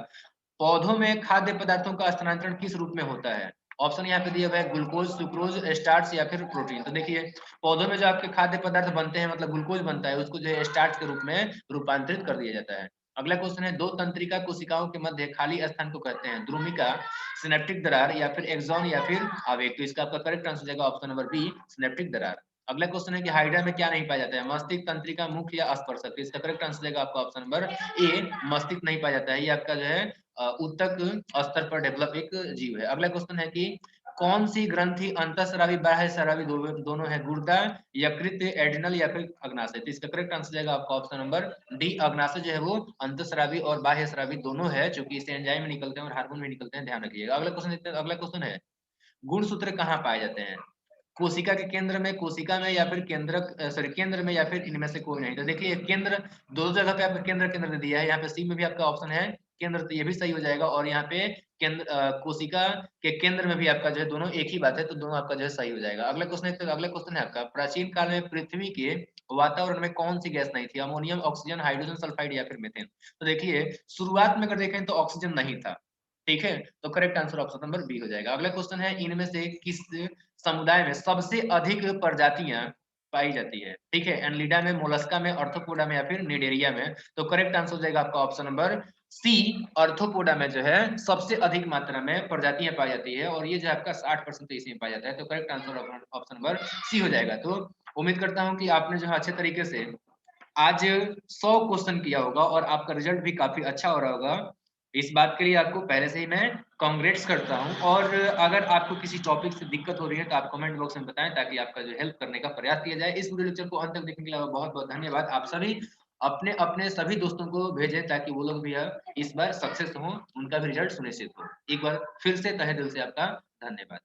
पौधों में खाद्य पदार्थों का स्थानांतरण किस रूप में होता है? ऑप्शन यहाँ पे दिया हुआ है ग्लूकोज, सुक्रोज, स्टार्च या फिर प्रोटीन। तो देखिए, पौधों में जो आपके खाद्य पदार्थ बनते हैं, मतलब ग्लूकोज बनता है, उसको जो है स्टार्च के रूप में रूपांतरित कर दिया जाता है। अगला क्वेश्चन है, दो तंत्रिका कोशिकाओं के मध्य खाली स्थान को कहते हैं? ध्रुमिका, सिनेप्टिक दरार, या फिर एक्सॉन, या फिर आवेग? तो इसका आपका करेक्ट आंसर जाएगा ऑप्शन नंबर बी, सिनेप्टिक दरार। अगला क्वेश्चन है कि हाइड्रा में क्या नहीं पाया जाता है? मस्तिष्क, तंत्रिका, मुख या स्पर्शक? तो इसका करेक्ट आंसर जाएगा आपका ऑप्शन नंबर ए, मस्तिष्क नहीं पाया जाता है। ये आपका जो है ऊतक स्तर पर डेवलप एक जीव है। अगला क्वेश्चन है कि कौन सी ग्रंथि अंतःस्रावी बाह्य स्रावी दोनों है? गुर्दा, यकृत, एड्रिनल या फिर अग्नाशय? तो इसका करेक्ट आंसर जाएगा आपका ऑप्शन नंबर डी, अग्नाशय जो है वो अंतःस्रावी और बाह्य स्रावी दोनों है, जो कि इससे एंजाइम में निकलते हैं और हार्मोन में निकलते हैं, ध्यान रखिएगा। अगला क्वेश्चन देखते हैं। अगला क्वेश्चन है, गुणसूत्र कहाँ पाए जाते हैं? कोशिका के केंद्र में, कोशिका में, या फिर केंद्र में, या फिर इनमें से कोई नहीं? तो देखिए, केंद्र, दो जगह पे आपका केंद्र केंद्र दे दिया है। यहाँ पे सी में भी आपका ऑप्शन है केंद्र, तो ये भी सही हो जाएगा। और यहाँ पे केंद्र, कोशिका के केंद्र में भी आपका जो है दोनों एक ही बात है, तो दोनों आपका जो है सही हो जाएगा। अगला क्वेश्चन है, अगला क्वेश्चन है आपका, प्राचीन काल में पृथ्वी के वातावरण में कौन सी गैस नहीं थी? अमोनियम, ऑक्सीजन, हाइड्रोजन सल्फाइड या फिर मीथेन? तो देखिए, शुरुआत में अगर देखें तो ऑक्सीजन नहीं था, ठीक है, तो correct answer option number B हो जाएगा। अगला क्वेश्चन है, इनमें से किस समुदाय में सबसे अधिक प्रजातियां पाई जाती है? ठीक है, एनलिडा में, मोलस्का में, आर्थ्रोपोडा में, या फिर निडेरिया में? तो करेक्ट आंसर हो जाएगा आपका ऑप्शन नंबर सी, आर्थ्रोपोडा में जो है सबसे अधिक मात्रा में प्रजातियां पाई जाती है, और ये जो आपका 60% इसमें पाया जाता है। तो correct answer option number C हो जाएगा। तो उम्मीद करता हूं कि आपने जो है अच्छे तरीके से आज 100 क्वेश्चन किया होगा और आपका रिजल्ट भी काफी अच्छा हो रहा होगा। इस बात के लिए आपको पहले से ही मैं कांग्रेट्स करता हूं। और अगर आपको किसी टॉपिक से दिक्कत हो रही है तो आप कमेंट बॉक्स में बताएं, ताकि आपका जो हेल्प करने का प्रयास किया जाए। इस वीडियो लेक्चर को अंत तक देखने के लिए बहुत बहुत धन्यवाद। आप सभी अपने अपने सभी दोस्तों को भेजें, ताकि वो लोग भी इस बार सक्सेस हो, उनका भी रिजल्ट सुनिश्चित हो। एक बार फिर से तहे दिल से आपका धन्यवाद।